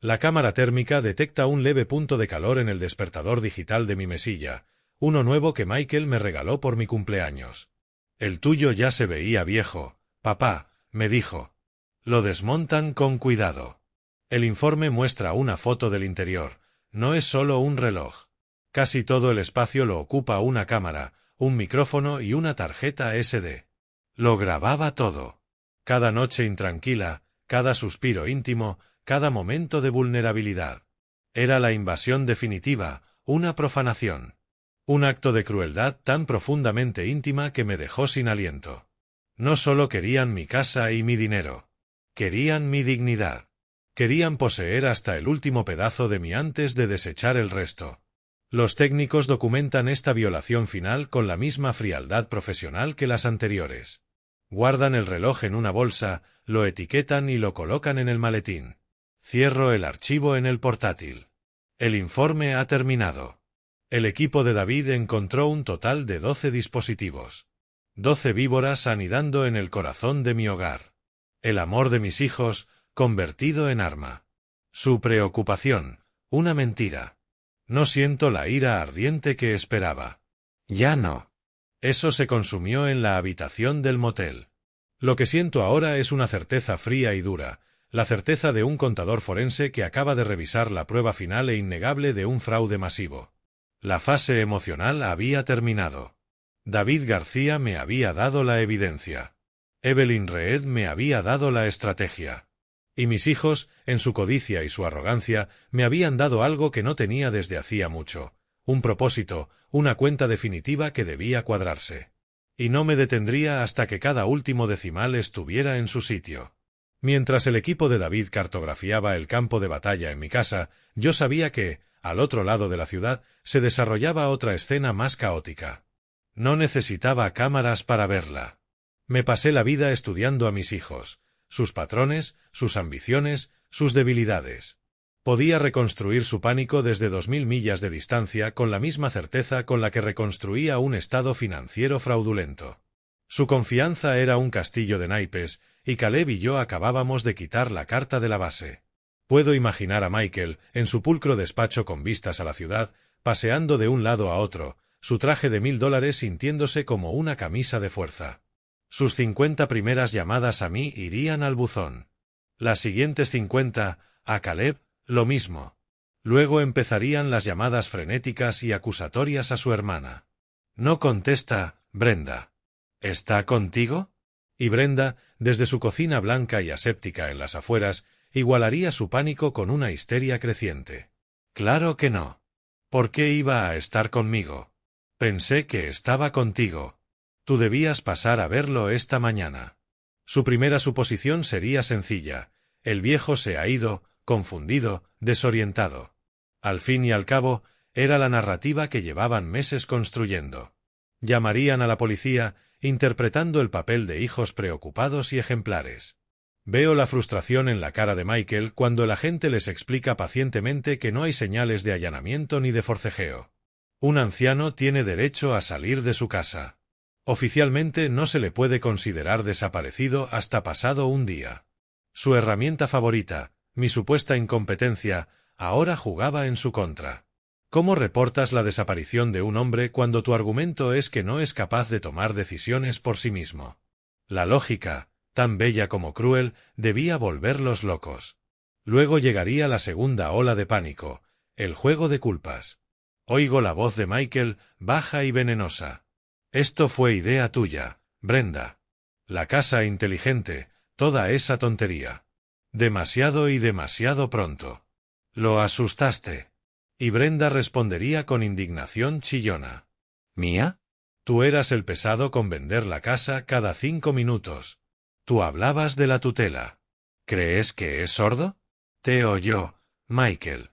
La cámara térmica detecta un leve punto de calor en el despertador digital de mi mesilla, uno nuevo que Michael me regaló por mi cumpleaños. El tuyo ya se veía viejo, papá, me dijo. Lo desmontan con cuidado. El informe muestra una foto del interior, no es solo un reloj. Casi todo el espacio lo ocupa una cámara, un micrófono y una tarjeta SD. Lo grababa todo. Cada noche intranquila, cada suspiro íntimo, cada momento de vulnerabilidad. Era la invasión definitiva, una profanación. Un acto de crueldad tan profundamente íntima que me dejó sin aliento. No solo querían mi casa y mi dinero. Querían mi dignidad. Querían poseer hasta el último pedazo de mí antes de desechar el resto. Los técnicos documentan esta violación final con la misma frialdad profesional que las anteriores. Guardan el reloj en una bolsa, lo etiquetan y lo colocan en el maletín. Cierro el archivo en el portátil. El informe ha terminado. El equipo de David encontró un total de 12 dispositivos. 12 víboras anidando en el corazón de mi hogar. El amor de mis hijos, convertido en arma. Su preocupación, una mentira. No siento la ira ardiente que esperaba. Ya no. Eso se consumió en la habitación del motel. Lo que siento ahora es una certeza fría y dura, la certeza de un contador forense que acaba de revisar la prueba final e innegable de un fraude masivo. La fase emocional había terminado. David García me había dado la evidencia. Evelyn Reed me había dado la estrategia. Y mis hijos, en su codicia y su arrogancia, me habían dado algo que no tenía desde hacía mucho, un propósito, una cuenta definitiva que debía cuadrarse. Y no me detendría hasta que cada último decimal estuviera en su sitio. Mientras el equipo de David cartografiaba el campo de batalla en mi casa, yo sabía que, al otro lado de la ciudad, se desarrollaba otra escena más caótica. No necesitaba cámaras para verla. Me pasé la vida estudiando a mis hijos, sus patrones, sus ambiciones, sus debilidades. Podía reconstruir su pánico desde 2000 millas de distancia con la misma certeza con la que reconstruía un estado financiero fraudulento. Su confianza era un castillo de naipes, y Caleb y yo acabábamos de quitar la carta de la base. Puedo imaginar a Michael, en su pulcro despacho con vistas a la ciudad, paseando de un lado a otro, su traje de $1000 sintiéndose como una camisa de fuerza. Sus 50 primeras llamadas a mí irían al buzón. Las siguientes 50, a Caleb, lo mismo. Luego empezarían las llamadas frenéticas y acusatorias a su hermana. No contesta, Brenda. ¿Está contigo? Y Brenda, desde su cocina blanca y aséptica en las afueras, igualaría su pánico con una histeria creciente. Claro que no. ¿Por qué iba a estar conmigo? Pensé que estaba contigo. Tú debías pasar a verlo esta mañana. Su primera suposición sería sencilla. El viejo se ha ido, confundido, desorientado. Al fin y al cabo, era la narrativa que llevaban meses construyendo. Llamarían a la policía, interpretando el papel de hijos preocupados y ejemplares. Veo la frustración en la cara de Michael cuando el agente les explica pacientemente que no hay señales de allanamiento ni de forcejeo. Un anciano tiene derecho a salir de su casa. Oficialmente no se le puede considerar desaparecido hasta pasado un día. Su herramienta favorita, mi supuesta incompetencia, ahora jugaba en su contra. ¿Cómo reportas la desaparición de un hombre cuando tu argumento es que no es capaz de tomar decisiones por sí mismo? La lógica, tan bella como cruel, debía volverlos locos. Luego llegaría la segunda ola de pánico, el juego de culpas. Oigo la voz de Michael, baja y venenosa. Esto fue idea tuya, Brenda. La casa inteligente, toda esa tontería. Demasiado y demasiado pronto. Lo asustaste. Y Brenda respondería con indignación chillona. ¿Mía? Tú eras el pesado con vender la casa cada 5 minutos. Tú hablabas de la tutela. ¿Crees que es sordo? Te oyó, Michael.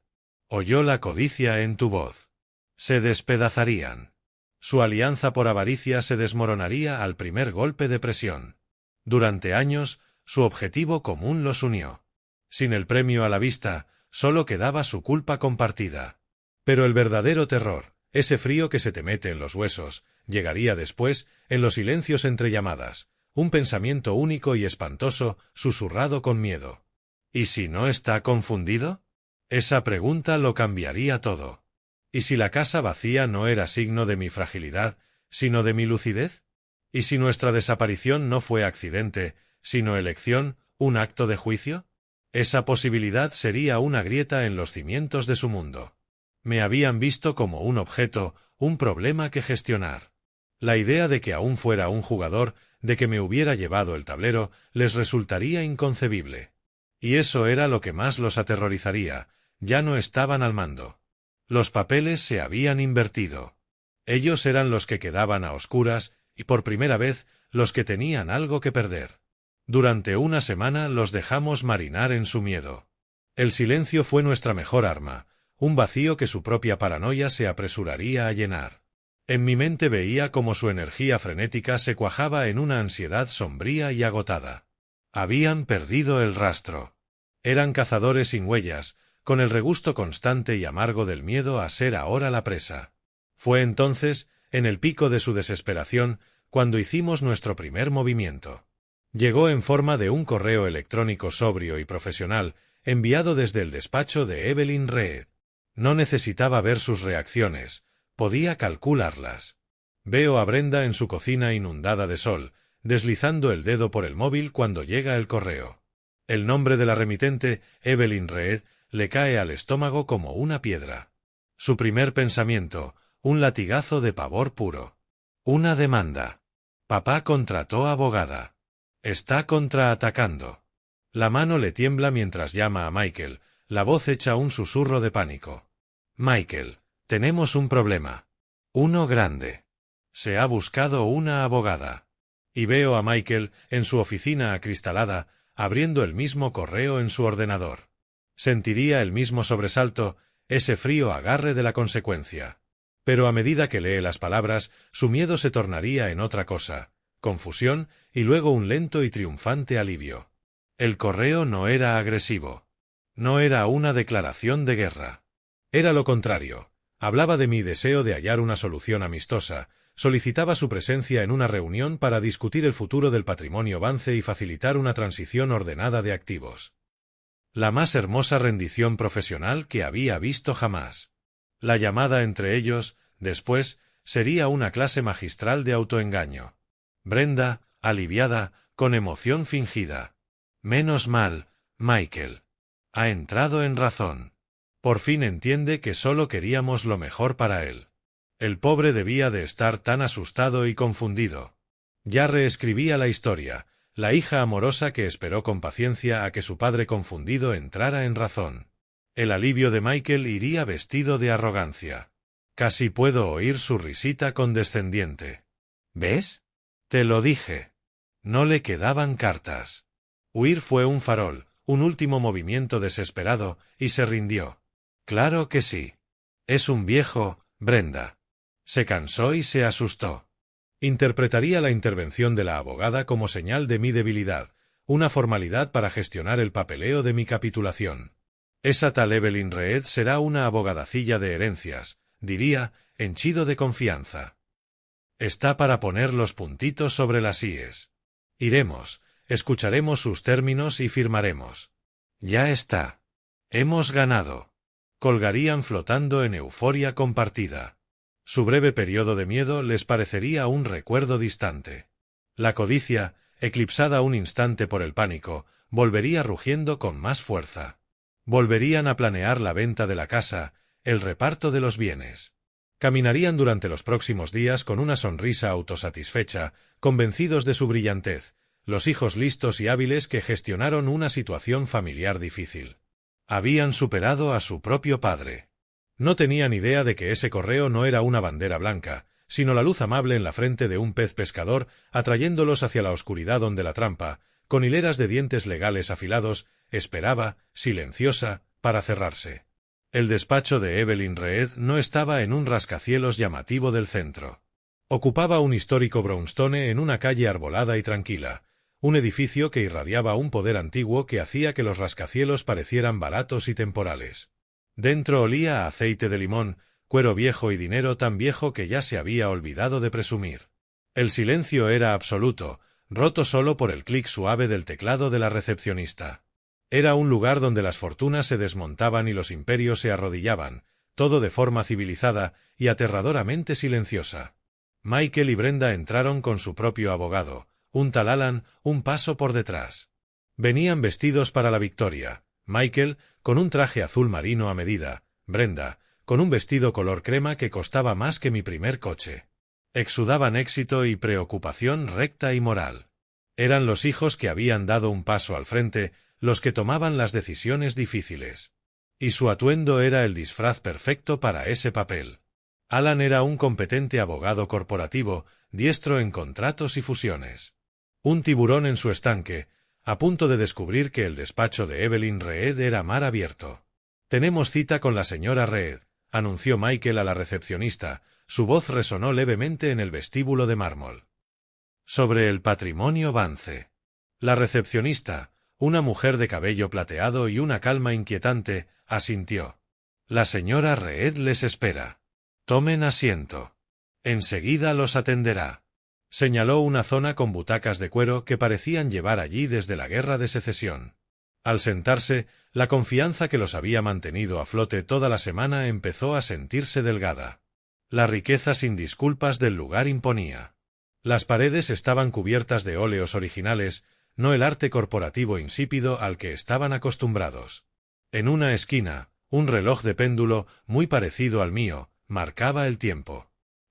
Oyó la codicia en tu voz. Se despedazarían. Su alianza por avaricia se desmoronaría al primer golpe de presión. Durante años, su objetivo común los unió. Sin el premio a la vista, solo quedaba su culpa compartida. Pero el verdadero terror, ese frío que se te mete en los huesos, llegaría después, en los silencios entre llamadas, un pensamiento único y espantoso, susurrado con miedo. ¿Y si no está confundido? Esa pregunta lo cambiaría todo. ¿Y si la casa vacía no era signo de mi fragilidad, sino de mi lucidez? ¿Y si nuestra desaparición no fue accidente, sino elección, un acto de juicio? Esa posibilidad sería una grieta en los cimientos de su mundo. Me habían visto como un objeto, un problema que gestionar. La idea de que aún fuera un jugador, de que me hubiera llevado el tablero, les resultaría inconcebible. Y eso era lo que más los aterrorizaría, ya no estaban al mando. Los papeles se habían invertido. Ellos eran los que quedaban a oscuras, y por primera vez, los que tenían algo que perder. Durante una semana los dejamos marinar en su miedo. El silencio fue nuestra mejor arma, un vacío que su propia paranoia se apresuraría a llenar. En mi mente veía cómo su energía frenética se cuajaba en una ansiedad sombría y agotada. Habían perdido el rastro. Eran cazadores sin huellas, con el regusto constante y amargo del miedo a ser ahora la presa. Fue entonces, en el pico de su desesperación, cuando hicimos nuestro primer movimiento. Llegó en forma de un correo electrónico sobrio y profesional, enviado desde el despacho de Evelyn Reed. No necesitaba ver sus reacciones, podía calcularlas. Veo a Brenda en su cocina inundada de sol, deslizando el dedo por el móvil cuando llega el correo. El nombre de la remitente, Evelyn Reed, le cae al estómago como una piedra. Su primer pensamiento, un latigazo de pavor puro. Una demanda. Papá contrató abogada. Está contraatacando. La mano le tiembla mientras llama a Michael, la voz echa un susurro de pánico. Michael, tenemos un problema. Uno grande. Se ha buscado una abogada. Y veo a Michael, en su oficina acristalada, abriendo el mismo correo en su ordenador. Sentiría el mismo sobresalto, ese frío agarre de la consecuencia. Pero a medida que lee las palabras, su miedo se tornaría en otra cosa, confusión y luego un lento y triunfante alivio. El correo no era agresivo. No era una declaración de guerra. Era lo contrario. Hablaba de mi deseo de hallar una solución amistosa, solicitaba su presencia en una reunión para discutir el futuro del patrimonio Vance y facilitar una transición ordenada de activos. La más hermosa rendición profesional que había visto jamás. La llamada entre ellos, después, sería una clase magistral de autoengaño. Brenda, aliviada, con emoción fingida. Menos mal, Michael. Ha entrado en razón. Por fin entiende que solo queríamos lo mejor para él. El pobre debía de estar tan asustado y confundido. Ya reescribía la historia, la hija amorosa que esperó con paciencia a que su padre confundido entrara en razón. El alivio de Michael iría vestido de arrogancia. Casi puedo oír su risita condescendiente. ¿Ves? Te lo dije. No le quedaban cartas. Huir fue un farol, un último movimiento desesperado, y se rindió. Claro que sí. Es un viejo, Brenda. Se cansó y se asustó. Interpretaría la intervención de la abogada como señal de mi debilidad, una formalidad para gestionar el papeleo de mi capitulación. Esa tal Evelyn Reed será una abogadacilla de herencias, diría, henchido de confianza. Está para poner los puntitos sobre las íes. Iremos, escucharemos sus términos y firmaremos. Ya está. Hemos ganado. Colgarían flotando en euforia compartida. Su breve periodo de miedo les parecería un recuerdo distante. La codicia, eclipsada un instante por el pánico, volvería rugiendo con más fuerza. Volverían a planear la venta de la casa, el reparto de los bienes. Caminarían durante los próximos días con una sonrisa autosatisfecha, convencidos de su brillantez, los hijos listos y hábiles que gestionaron una situación familiar difícil. Habían superado a su propio padre. No tenían idea de que ese correo no era una bandera blanca, sino la luz amable en la frente de un pez pescador, atrayéndolos hacia la oscuridad donde la trampa, con hileras de dientes legales afilados, esperaba, silenciosa, para cerrarse. El despacho de Evelyn Reed no estaba en un rascacielos llamativo del centro. Ocupaba un histórico brownstone en una calle arbolada y tranquila, un edificio que irradiaba un poder antiguo que hacía que los rascacielos parecieran baratos y temporales. Dentro olía a aceite de limón, cuero viejo y dinero tan viejo que ya se había olvidado de presumir. El silencio era absoluto, roto solo por el clic suave del teclado de la recepcionista. Era un lugar donde las fortunas se desmontaban y los imperios se arrodillaban, todo de forma civilizada y aterradoramente silenciosa. Michael y Brenda entraron con su propio abogado, un tal Alan, un paso por detrás. Venían vestidos para la victoria. Michael, con un traje azul marino a medida, Brenda, con un vestido color crema que costaba más que mi primer coche. Exudaban éxito y preocupación recta y moral. Eran los hijos que habían dado un paso al frente, los que tomaban las decisiones difíciles. Y su atuendo era el disfraz perfecto para ese papel. Alan era un competente abogado corporativo, diestro en contratos y fusiones. Un tiburón en su estanque, a punto de descubrir que el despacho de Evelyn Reed era mar abierto. «Tenemos cita con la señora Reed», anunció Michael a la recepcionista. Su voz resonó levemente en el vestíbulo de mármol. Sobre el patrimonio Vance. La recepcionista, una mujer de cabello plateado y una calma inquietante, asintió. «La señora Reed les espera. Tomen asiento. Enseguida los atenderá». Señaló una zona con butacas de cuero que parecían llevar allí desde la Guerra de Secesión. Al sentarse, la confianza que los había mantenido a flote toda la semana empezó a sentirse delgada. La riqueza sin disculpas del lugar imponía. Las paredes estaban cubiertas de óleos originales, no el arte corporativo insípido al que estaban acostumbrados. En una esquina, un reloj de péndulo, muy parecido al mío, marcaba el tiempo.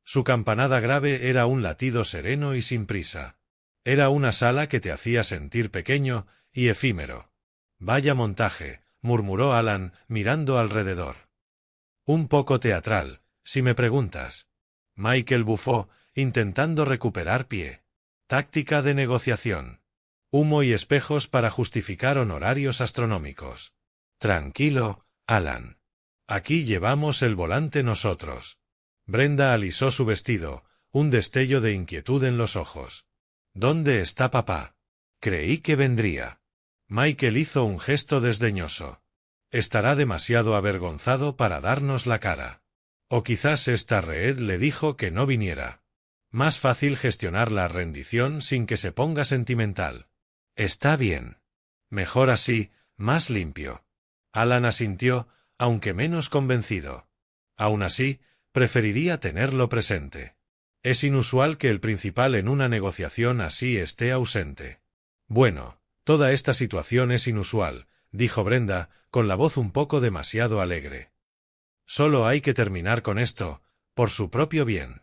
Su campanada grave era un latido sereno y sin prisa. Era una sala que te hacía sentir pequeño y efímero. «Vaya montaje», murmuró Alan, mirando alrededor. «Un poco teatral, si me preguntas». Michael bufó, intentando recuperar pie. «Táctica de negociación. Humo y espejos para justificar honorarios astronómicos». «Tranquilo, Alan. Aquí llevamos el volante nosotros». Brenda alisó su vestido, un destello de inquietud en los ojos. «¿Dónde está papá? Creí que vendría». Michael hizo un gesto desdeñoso. «Estará demasiado avergonzado para darnos la cara. O quizás esta Reed le dijo que no viniera. Más fácil gestionar la rendición sin que se ponga sentimental». «Está bien. Mejor así, más limpio». Alan asintió, aunque menos convencido. Aún así, preferiría tenerlo presente. Es inusual que el principal en una negociación así esté ausente. «Bueno, toda esta situación es inusual», dijo Brenda, con la voz un poco demasiado alegre. «Solo hay que terminar con esto, por su propio bien».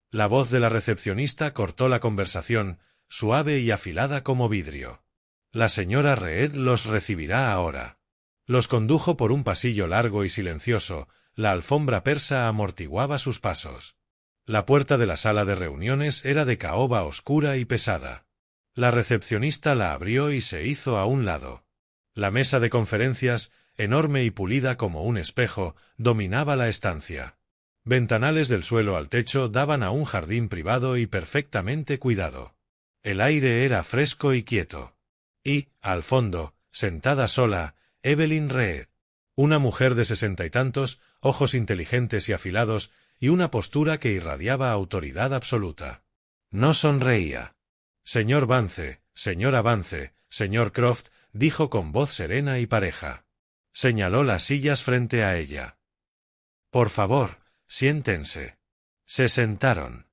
La voz de la recepcionista cortó la conversación, suave y afilada como vidrio. «La señora Reed los recibirá ahora». Los condujo por un pasillo largo y silencioso. La alfombra persa amortiguaba sus pasos. La puerta de la sala de reuniones era de caoba oscura y pesada. La recepcionista la abrió y se hizo a un lado. La mesa de conferencias, enorme y pulida como un espejo, dominaba la estancia. Ventanales del suelo al techo daban a un jardín privado y perfectamente cuidado. El aire era fresco y quieto. Y, al fondo, sentada sola, Evelyn Reed. Una mujer de 60 y tantos, ojos inteligentes y afilados, y una postura que irradiaba autoridad absoluta. No sonreía. «Señor Vance, señora Vance, señor Croft», dijo con voz serena y pareja. Señaló las sillas frente a ella. «Por favor, siéntense». Se sentaron.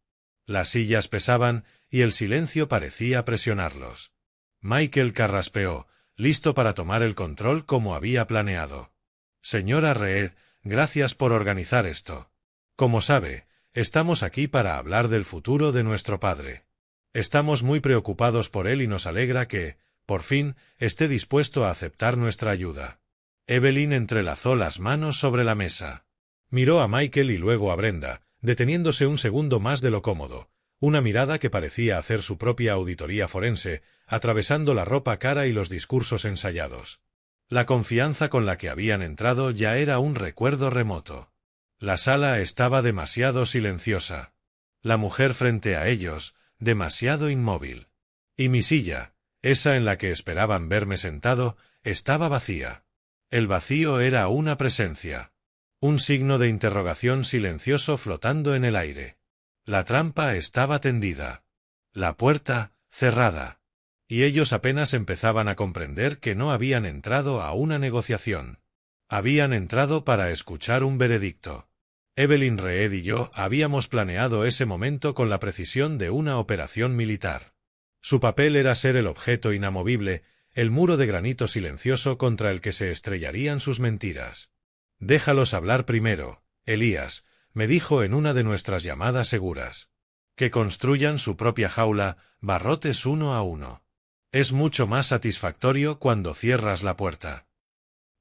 Las sillas pesaban y el silencio parecía presionarlos. Michael carraspeó, listo para tomar el control como había planeado. «Señora Reed, gracias por organizar esto. Como sabe, estamos aquí para hablar del futuro de nuestro padre. Estamos muy preocupados por él y nos alegra que, por fin, esté dispuesto a aceptar nuestra ayuda». Evelyn entrelazó las manos sobre la mesa. Miró a Michael y luego a Brenda, deteniéndose un segundo más de lo cómodo, una mirada que parecía hacer su propia auditoría forense, atravesando la ropa cara y los discursos ensayados. La confianza con la que habían entrado ya era un recuerdo remoto. La sala estaba demasiado silenciosa. La mujer frente a ellos, demasiado inmóvil. Y mi silla, esa en la que esperaban verme sentado, estaba vacía. El vacío era una presencia. Un signo de interrogación silencioso flotando en el aire. La trampa estaba tendida. La puerta, cerrada. Y ellos apenas empezaban a comprender que no habían entrado a una negociación. Habían entrado para escuchar un veredicto. Evelyn Reed y yo habíamos planeado ese momento con la precisión de una operación militar. Su papel era ser el objeto inamovible, el muro de granito silencioso contra el que se estrellarían sus mentiras. «Déjalos hablar primero, Elías», me dijo en una de nuestras llamadas seguras. «Que construyan su propia jaula, barrotes uno a uno. Es mucho más satisfactorio cuando cierras la puerta».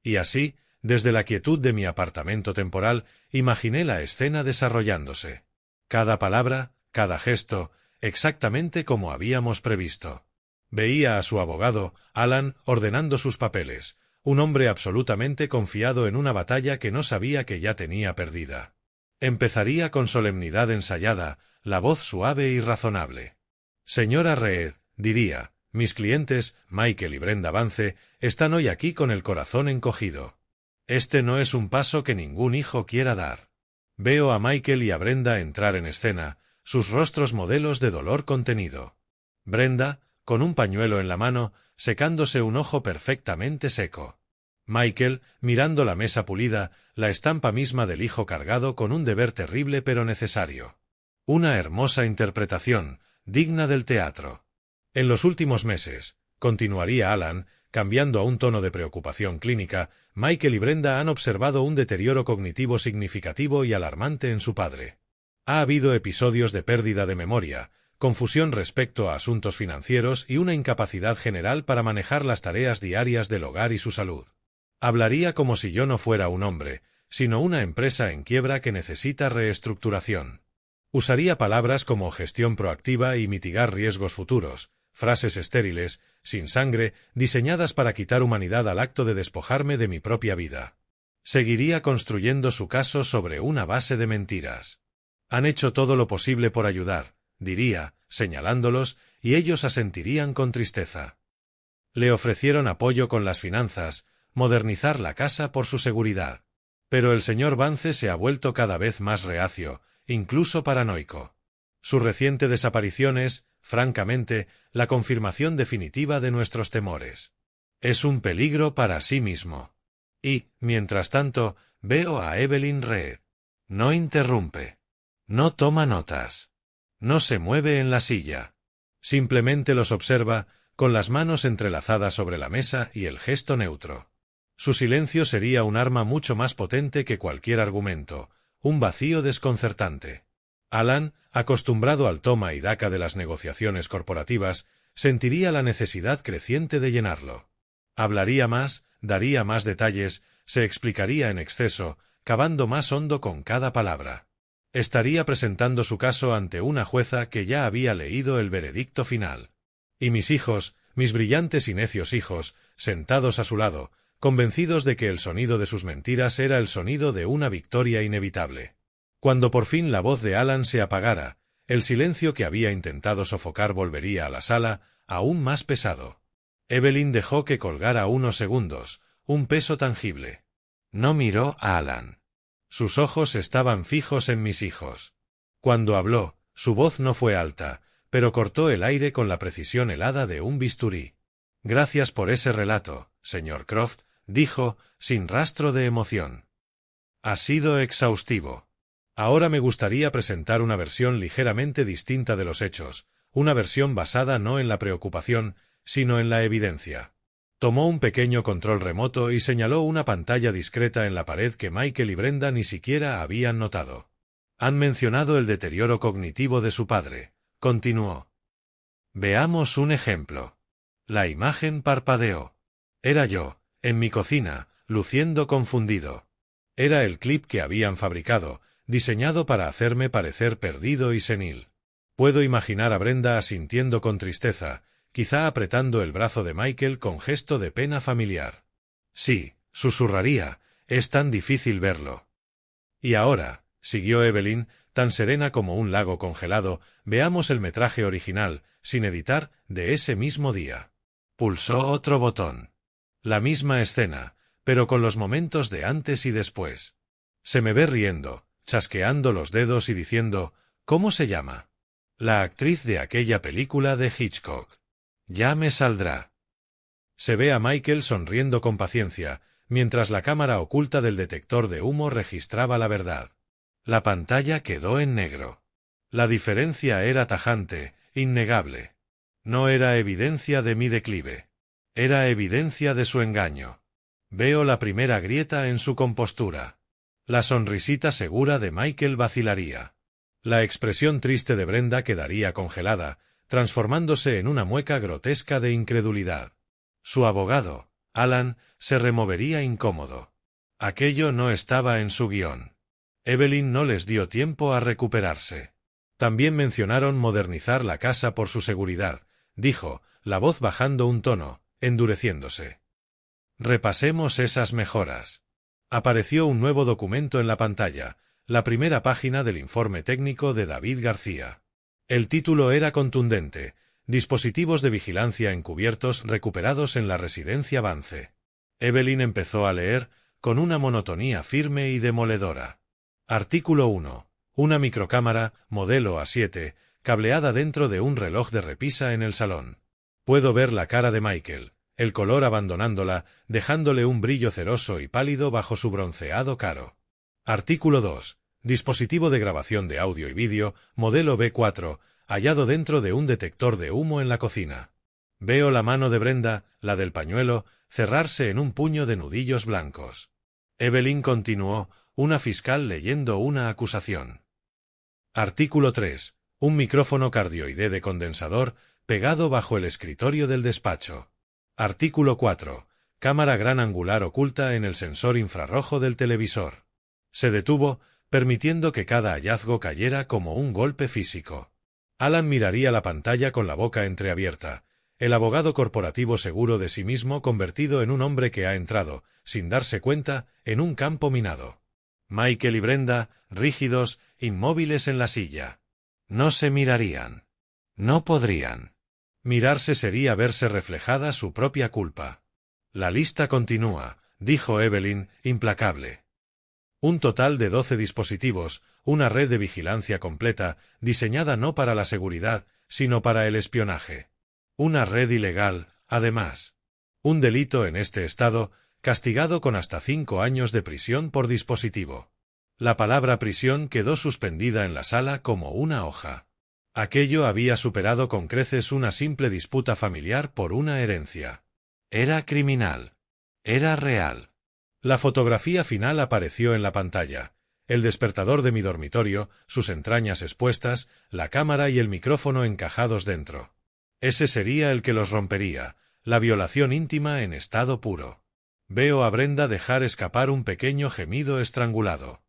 Y así, desde la quietud de mi apartamento temporal, imaginé la escena desarrollándose. Cada palabra, cada gesto, exactamente como habíamos previsto. Veía a su abogado, Alan, ordenando sus papeles, un hombre absolutamente confiado en una batalla que no sabía que ya tenía perdida. Empezaría con solemnidad ensayada, la voz suave y razonable. Señora Reed, diría, mis clientes, Michael y Brenda Vance, están hoy aquí con el corazón encogido. Este no es un paso que ningún hijo quiera dar. Veo a Michael y a Brenda entrar en escena, sus rostros modelos de dolor contenido. Brenda, con un pañuelo en la mano, secándose un ojo perfectamente seco. Michael, mirando la mesa pulida, la estampa misma del hijo cargado con un deber terrible pero necesario. Una hermosa interpretación, digna del teatro. En los últimos meses, continuaría Alan, cambiando a un tono de preocupación clínica, Michael y Brenda han observado un deterioro cognitivo significativo y alarmante en su padre. Ha habido episodios de pérdida de memoria, confusión respecto a asuntos financieros y una incapacidad general para manejar las tareas diarias del hogar y su salud. Hablaría como si yo no fuera un hombre, sino una empresa en quiebra que necesita reestructuración. Usaría palabras como gestión proactiva y mitigar riesgos futuros, frases estériles, sin sangre, diseñadas para quitar humanidad al acto de despojarme de mi propia vida. Seguiría construyendo su caso sobre una base de mentiras. Han hecho todo lo posible por ayudar, diría, señalándolos, y ellos asentirían con tristeza. Le ofrecieron apoyo con las finanzas, modernizar la casa por su seguridad. Pero el señor Vance se ha vuelto cada vez más reacio, incluso paranoico. Su reciente desaparición es, francamente, la confirmación definitiva de nuestros temores. Es un peligro para sí mismo. Y, mientras tanto, veo a Evelyn Reed. No interrumpe. No toma notas. No se mueve en la silla. Simplemente los observa, con las manos entrelazadas sobre la mesa y el gesto neutro. Su silencio sería un arma mucho más potente que cualquier argumento, un vacío desconcertante. Alan, acostumbrado al toma y daca de las negociaciones corporativas, sentiría la necesidad creciente de llenarlo. Hablaría más, daría más detalles, se explicaría en exceso, cavando más hondo con cada palabra. Estaría presentando su caso ante una jueza que ya había leído el veredicto final. Y mis hijos, mis brillantes y necios hijos, sentados a su lado, convencidos de que el sonido de sus mentiras era el sonido de una victoria inevitable. Cuando por fin la voz de Alan se apagara, el silencio que había intentado sofocar volvería a la sala, aún más pesado. Evelyn dejó que colgara unos segundos, un peso tangible. No miró a Alan. Sus ojos estaban fijos en mis hijos. Cuando habló, su voz no fue alta, pero cortó el aire con la precisión helada de un bisturí. Gracias por ese relato, señor Croft, dijo, sin rastro de emoción. Ha sido exhaustivo. Ahora me gustaría presentar una versión ligeramente distinta de los hechos, una versión basada no en la preocupación, sino en la evidencia. Tomó un pequeño control remoto y señaló una pantalla discreta en la pared que Michael y Brenda ni siquiera habían notado. Han mencionado el deterioro cognitivo de su padre, continuó. Veamos un ejemplo. La imagen parpadeó. Era yo, en mi cocina, luciendo confundido. Era el clip que habían fabricado, diseñado para hacerme parecer perdido y senil. Puedo imaginar a Brenda asintiendo con tristeza, quizá apretando el brazo de Michael con gesto de pena familiar. Sí, susurraría, es tan difícil verlo. Y ahora, siguió Evelyn, tan serena como un lago congelado, veamos el metraje original, sin editar, de ese mismo día. Pulsó otro botón. La misma escena, pero con los momentos de antes y después. Se me ve riendo, chasqueando los dedos y diciendo, ¿cómo se llama? La actriz de aquella película de Hitchcock. Ya me saldrá. Se ve a Michael sonriendo con paciencia, mientras la cámara oculta del detector de humo registraba la verdad. La pantalla quedó en negro. La diferencia era tajante, innegable. No era evidencia de mi declive. Era evidencia de su engaño. Veo la primera grieta en su compostura. La sonrisita segura de Michael vacilaría. La expresión triste de Brenda quedaría congelada, transformándose en una mueca grotesca de incredulidad. Su abogado, Alan, se removería incómodo. Aquello no estaba en su guión. Evelyn no les dio tiempo a recuperarse. También mencionaron modernizar la casa por su seguridad, dijo, la voz bajando un tono, endureciéndose. Repasemos esas mejoras. Apareció un nuevo documento en la pantalla, la primera página del informe técnico de David García. El título era contundente: Dispositivos de vigilancia encubiertos recuperados en la residencia Vance. Evelyn empezó a leer, con una monotonía firme y demoledora. Artículo 1. Una microcámara, modelo A7, cableada dentro de un reloj de repisa en el salón. Puedo ver la cara de Michael, el color abandonándola, dejándole un brillo ceroso y pálido bajo su bronceado caro. Artículo 2. Dispositivo de grabación de audio y vídeo, modelo B4, hallado dentro de un detector de humo en la cocina. Veo la mano de Brenda, la del pañuelo, cerrarse en un puño de nudillos blancos. Evelyn continuó, una fiscal leyendo una acusación. Artículo 3. Un micrófono cardioide de condensador, pegado bajo el escritorio del despacho. Artículo 4. Cámara gran angular oculta en el sensor infrarrojo del televisor. Se detuvo, permitiendo que cada hallazgo cayera como un golpe físico. Alan miraría la pantalla con la boca entreabierta, el abogado corporativo seguro de sí mismo convertido en un hombre que ha entrado, sin darse cuenta, en un campo minado. Michael y Brenda, rígidos, inmóviles en la silla. No se mirarían. No podrían. Mirarse sería verse reflejada su propia culpa. La lista continúa, dijo Evelyn, implacable. Un total de 12 dispositivos, una red de vigilancia completa, diseñada no para la seguridad, sino para el espionaje. Una red ilegal, además. Un delito en este estado, castigado con hasta 5 años de prisión por dispositivo. La palabra prisión quedó suspendida en la sala como una hoja. Aquello había superado con creces una simple disputa familiar por una herencia. Era criminal. Era real. La fotografía final apareció en la pantalla. El despertador de mi dormitorio, sus entrañas expuestas, la cámara y el micrófono encajados dentro. Ese sería el que los rompería, la violación íntima en estado puro. Veo a Brenda dejar escapar un pequeño gemido estrangulado.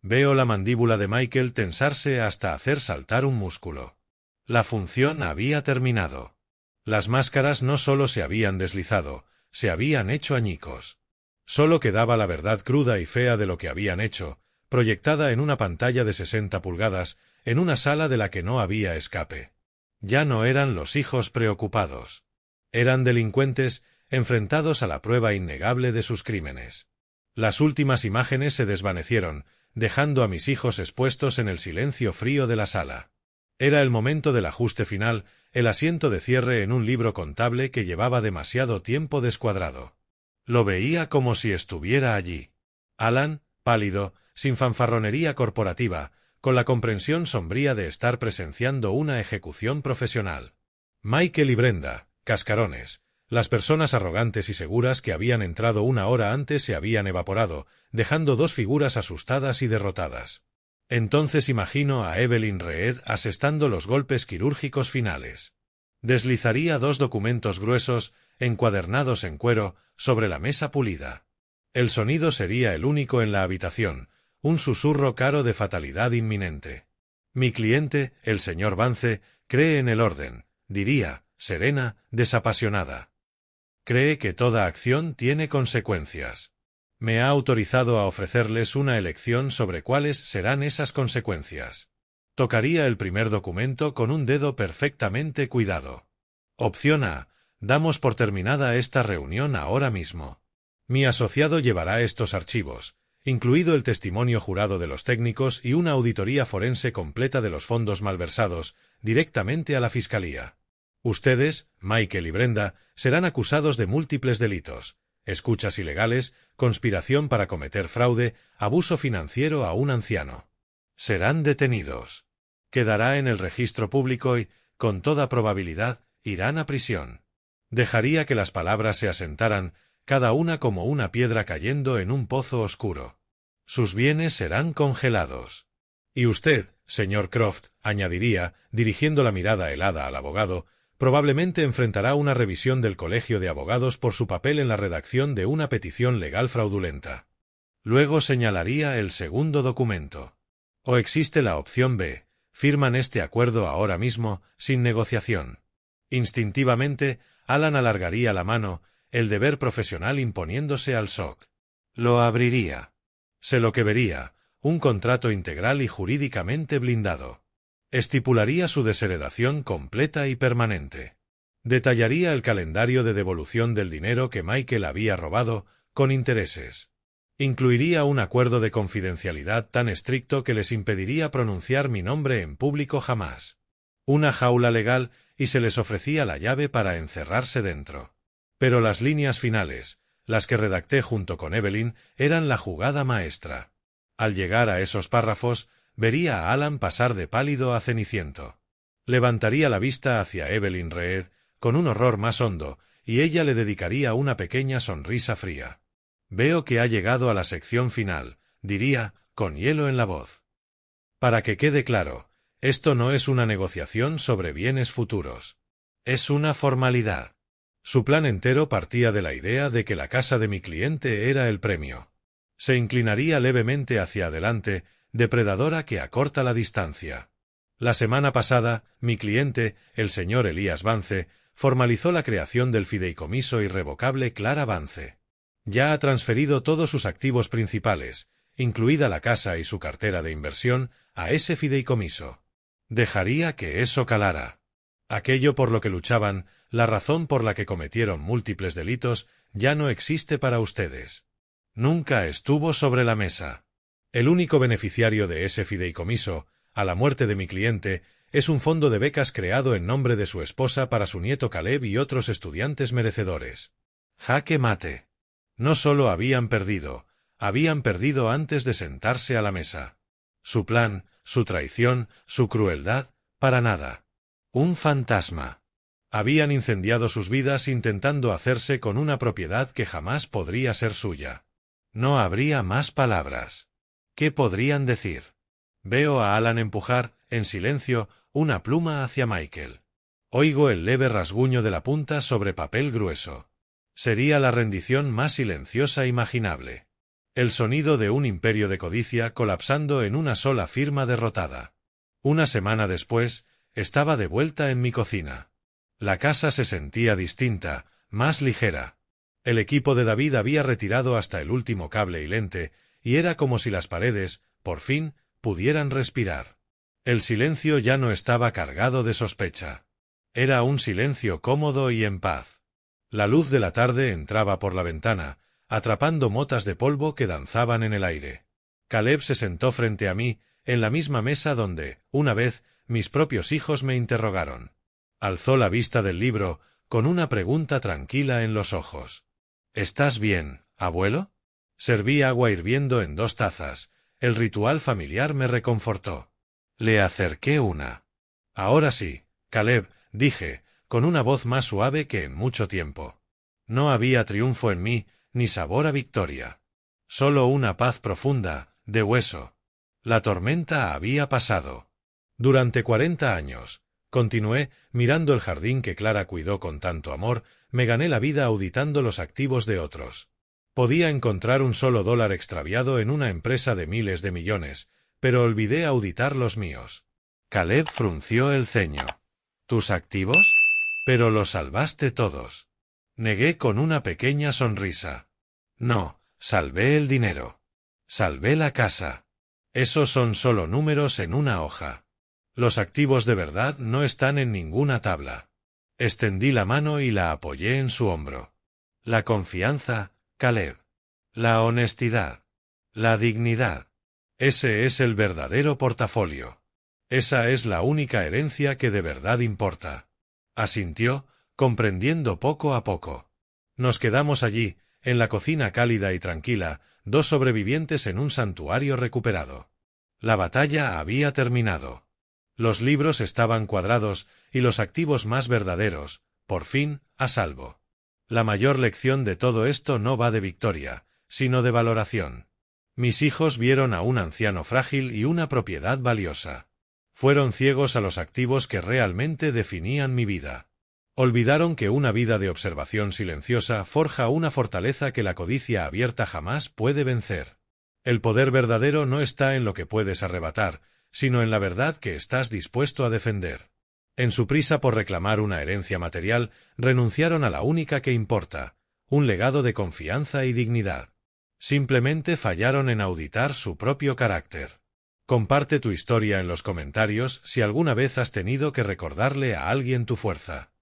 Veo la mandíbula de Michael tensarse hasta hacer saltar un músculo. La función había terminado. Las máscaras no solo se habían deslizado, se habían hecho añicos. Solo quedaba la verdad cruda y fea de lo que habían hecho, proyectada en una pantalla de 60 pulgadas, en una sala de la que no había escape. Ya no eran los hijos preocupados. Eran delincuentes, enfrentados a la prueba innegable de sus crímenes. Las últimas imágenes se desvanecieron, dejando a mis hijos expuestos en el silencio frío de la sala. Era el momento del ajuste final, el asiento de cierre en un libro contable que llevaba demasiado tiempo descuadrado. Lo veía como si estuviera allí. Alan, pálido, sin fanfarronería corporativa, con la comprensión sombría de estar presenciando una ejecución profesional. Michael y Brenda, cascarones, las personas arrogantes y seguras que habían entrado una hora antes se habían evaporado, dejando dos figuras asustadas y derrotadas. Entonces imagino a Evelyn Reed asestando los golpes quirúrgicos finales. Deslizaría 2 documentos gruesos, encuadernados en cuero, sobre la mesa pulida. El sonido sería el único en la habitación, un susurro caro de fatalidad inminente. Mi cliente, el señor Vance, cree en el orden, diría, serena, desapasionada. Cree que toda acción tiene consecuencias. Me ha autorizado a ofrecerles una elección sobre cuáles serán esas consecuencias. Tocaría el primer documento con un dedo perfectamente cuidado. Opción A. Damos por terminada esta reunión ahora mismo. Mi asociado llevará estos archivos, incluido el testimonio jurado de los técnicos y una auditoría forense completa de los fondos malversados, directamente a la Fiscalía. Ustedes, Michael y Brenda, serán acusados de múltiples delitos: escuchas ilegales, conspiración para cometer fraude, abuso financiero a un anciano. Serán detenidos. Quedará en el registro público y, con toda probabilidad, irán a prisión. Dejaría que las palabras se asentaran, cada una como una piedra cayendo en un pozo oscuro. Sus bienes serán congelados. Y usted, señor Croft, añadiría, dirigiendo la mirada helada al abogado, probablemente enfrentará una revisión del Colegio de Abogados por su papel en la redacción de una petición legal fraudulenta. Luego señalaría el segundo documento. O existe la opción B. Firman este acuerdo ahora mismo, sin negociación. Instintivamente, Alan alargaría la mano, el deber profesional imponiéndose al shock. Lo abriría. Sé lo que vería, un contrato integral y jurídicamente blindado. Estipularía su desheredación completa y permanente. Detallaría el calendario de devolución del dinero que Michael había robado, con intereses. Incluiría un acuerdo de confidencialidad tan estricto que les impediría pronunciar mi nombre en público jamás. Una jaula legal, y se les ofrecía la llave para encerrarse dentro. Pero las líneas finales, las que redacté junto con Evelyn, eran la jugada maestra. Al llegar a esos párrafos, vería a Alan pasar de pálido a ceniciento. Levantaría la vista hacia Evelyn Reed, con un horror más hondo, y ella le dedicaría una pequeña sonrisa fría. «Veo que ha llegado a la sección final», diría, con hielo en la voz. Para que quede claro, esto no es una negociación sobre bienes futuros. Es una formalidad. Su plan entero partía de la idea de que la casa de mi cliente era el premio. Se inclinaría levemente hacia adelante, depredadora que acorta la distancia. La semana pasada, mi cliente, el señor Elías Vance, formalizó la creación del fideicomiso irrevocable Clara Vance. Ya ha transferido todos sus activos principales, incluida la casa y su cartera de inversión, a ese fideicomiso. Dejaría que eso calara. Aquello por lo que luchaban, la razón por la que cometieron múltiples delitos, ya no existe para ustedes. Nunca estuvo sobre la mesa. El único beneficiario de ese fideicomiso, a la muerte de mi cliente, es un fondo de becas creado en nombre de su esposa para su nieto Caleb y otros estudiantes merecedores. Jaque mate. No solo habían perdido antes de sentarse a la mesa. Su plan, su traición, su crueldad, para nada. Un fantasma. Habían incendiado sus vidas intentando hacerse con una propiedad que jamás podría ser suya. No habría más palabras. ¿Qué podrían decir? Veo a Alan empujar, en silencio, una pluma hacia Michael. Oigo el leve rasguño de la punta sobre papel grueso. Sería la rendición más silenciosa imaginable. El sonido de un imperio de codicia colapsando en una sola firma derrotada. Una semana después, estaba de vuelta en mi cocina. La casa se sentía distinta, más ligera. El equipo de David había retirado hasta el último cable y lente, y era como si las paredes, por fin, pudieran respirar. El silencio ya no estaba cargado de sospecha. Era un silencio cómodo y en paz. La luz de la tarde entraba por la ventana, atrapando motas de polvo que danzaban en el aire. Caleb se sentó frente a mí, en la misma mesa donde, una vez, mis propios hijos me interrogaron. Alzó la vista del libro, con una pregunta tranquila en los ojos. «¿Estás bien, abuelo?» Serví agua hirviendo en 2 tazas. El ritual familiar me reconfortó. Le acerqué una. «Ahora sí, Caleb», dije, con una voz más suave que en mucho tiempo. No había triunfo en mí, ni sabor a victoria. Solo una paz profunda, de hueso. La tormenta había pasado. Durante 40 años, continué, mirando el jardín que Clara cuidó con tanto amor, me gané la vida auditando los activos de otros. Podía encontrar un solo dólar extraviado en una empresa de miles de millones, pero olvidé auditar los míos. Caleb frunció el ceño. ¿Tus activos? Pero los salvaste todos. Negué con una pequeña sonrisa. No, salvé el dinero. Salvé la casa. Esos son solo números en una hoja. Los activos de verdad no están en ninguna tabla. Extendí la mano y la apoyé en su hombro. La confianza, Caleb. La honestidad. La dignidad. Ese es el verdadero portafolio. Esa es la única herencia que de verdad importa. Asintió, comprendiendo poco a poco. Nos quedamos allí, en la cocina cálida y tranquila, 2 sobrevivientes en un santuario recuperado. La batalla había terminado. Los libros estaban cuadrados y los activos más verdaderos, por fin, a salvo. La mayor lección de todo esto no va de victoria, sino de valoración. Mis hijos vieron a un anciano frágil y una propiedad valiosa. Fueron ciegos a los activos que realmente definían mi vida. Olvidaron que una vida de observación silenciosa forja una fortaleza que la codicia abierta jamás puede vencer. El poder verdadero no está en lo que puedes arrebatar, sino en la verdad que estás dispuesto a defender. En su prisa por reclamar una herencia material, renunciaron a la única que importa, un legado de confianza y dignidad. Simplemente fallaron en auditar su propio carácter. Comparte tu historia en los comentarios si alguna vez has tenido que recordarle a alguien tu fuerza.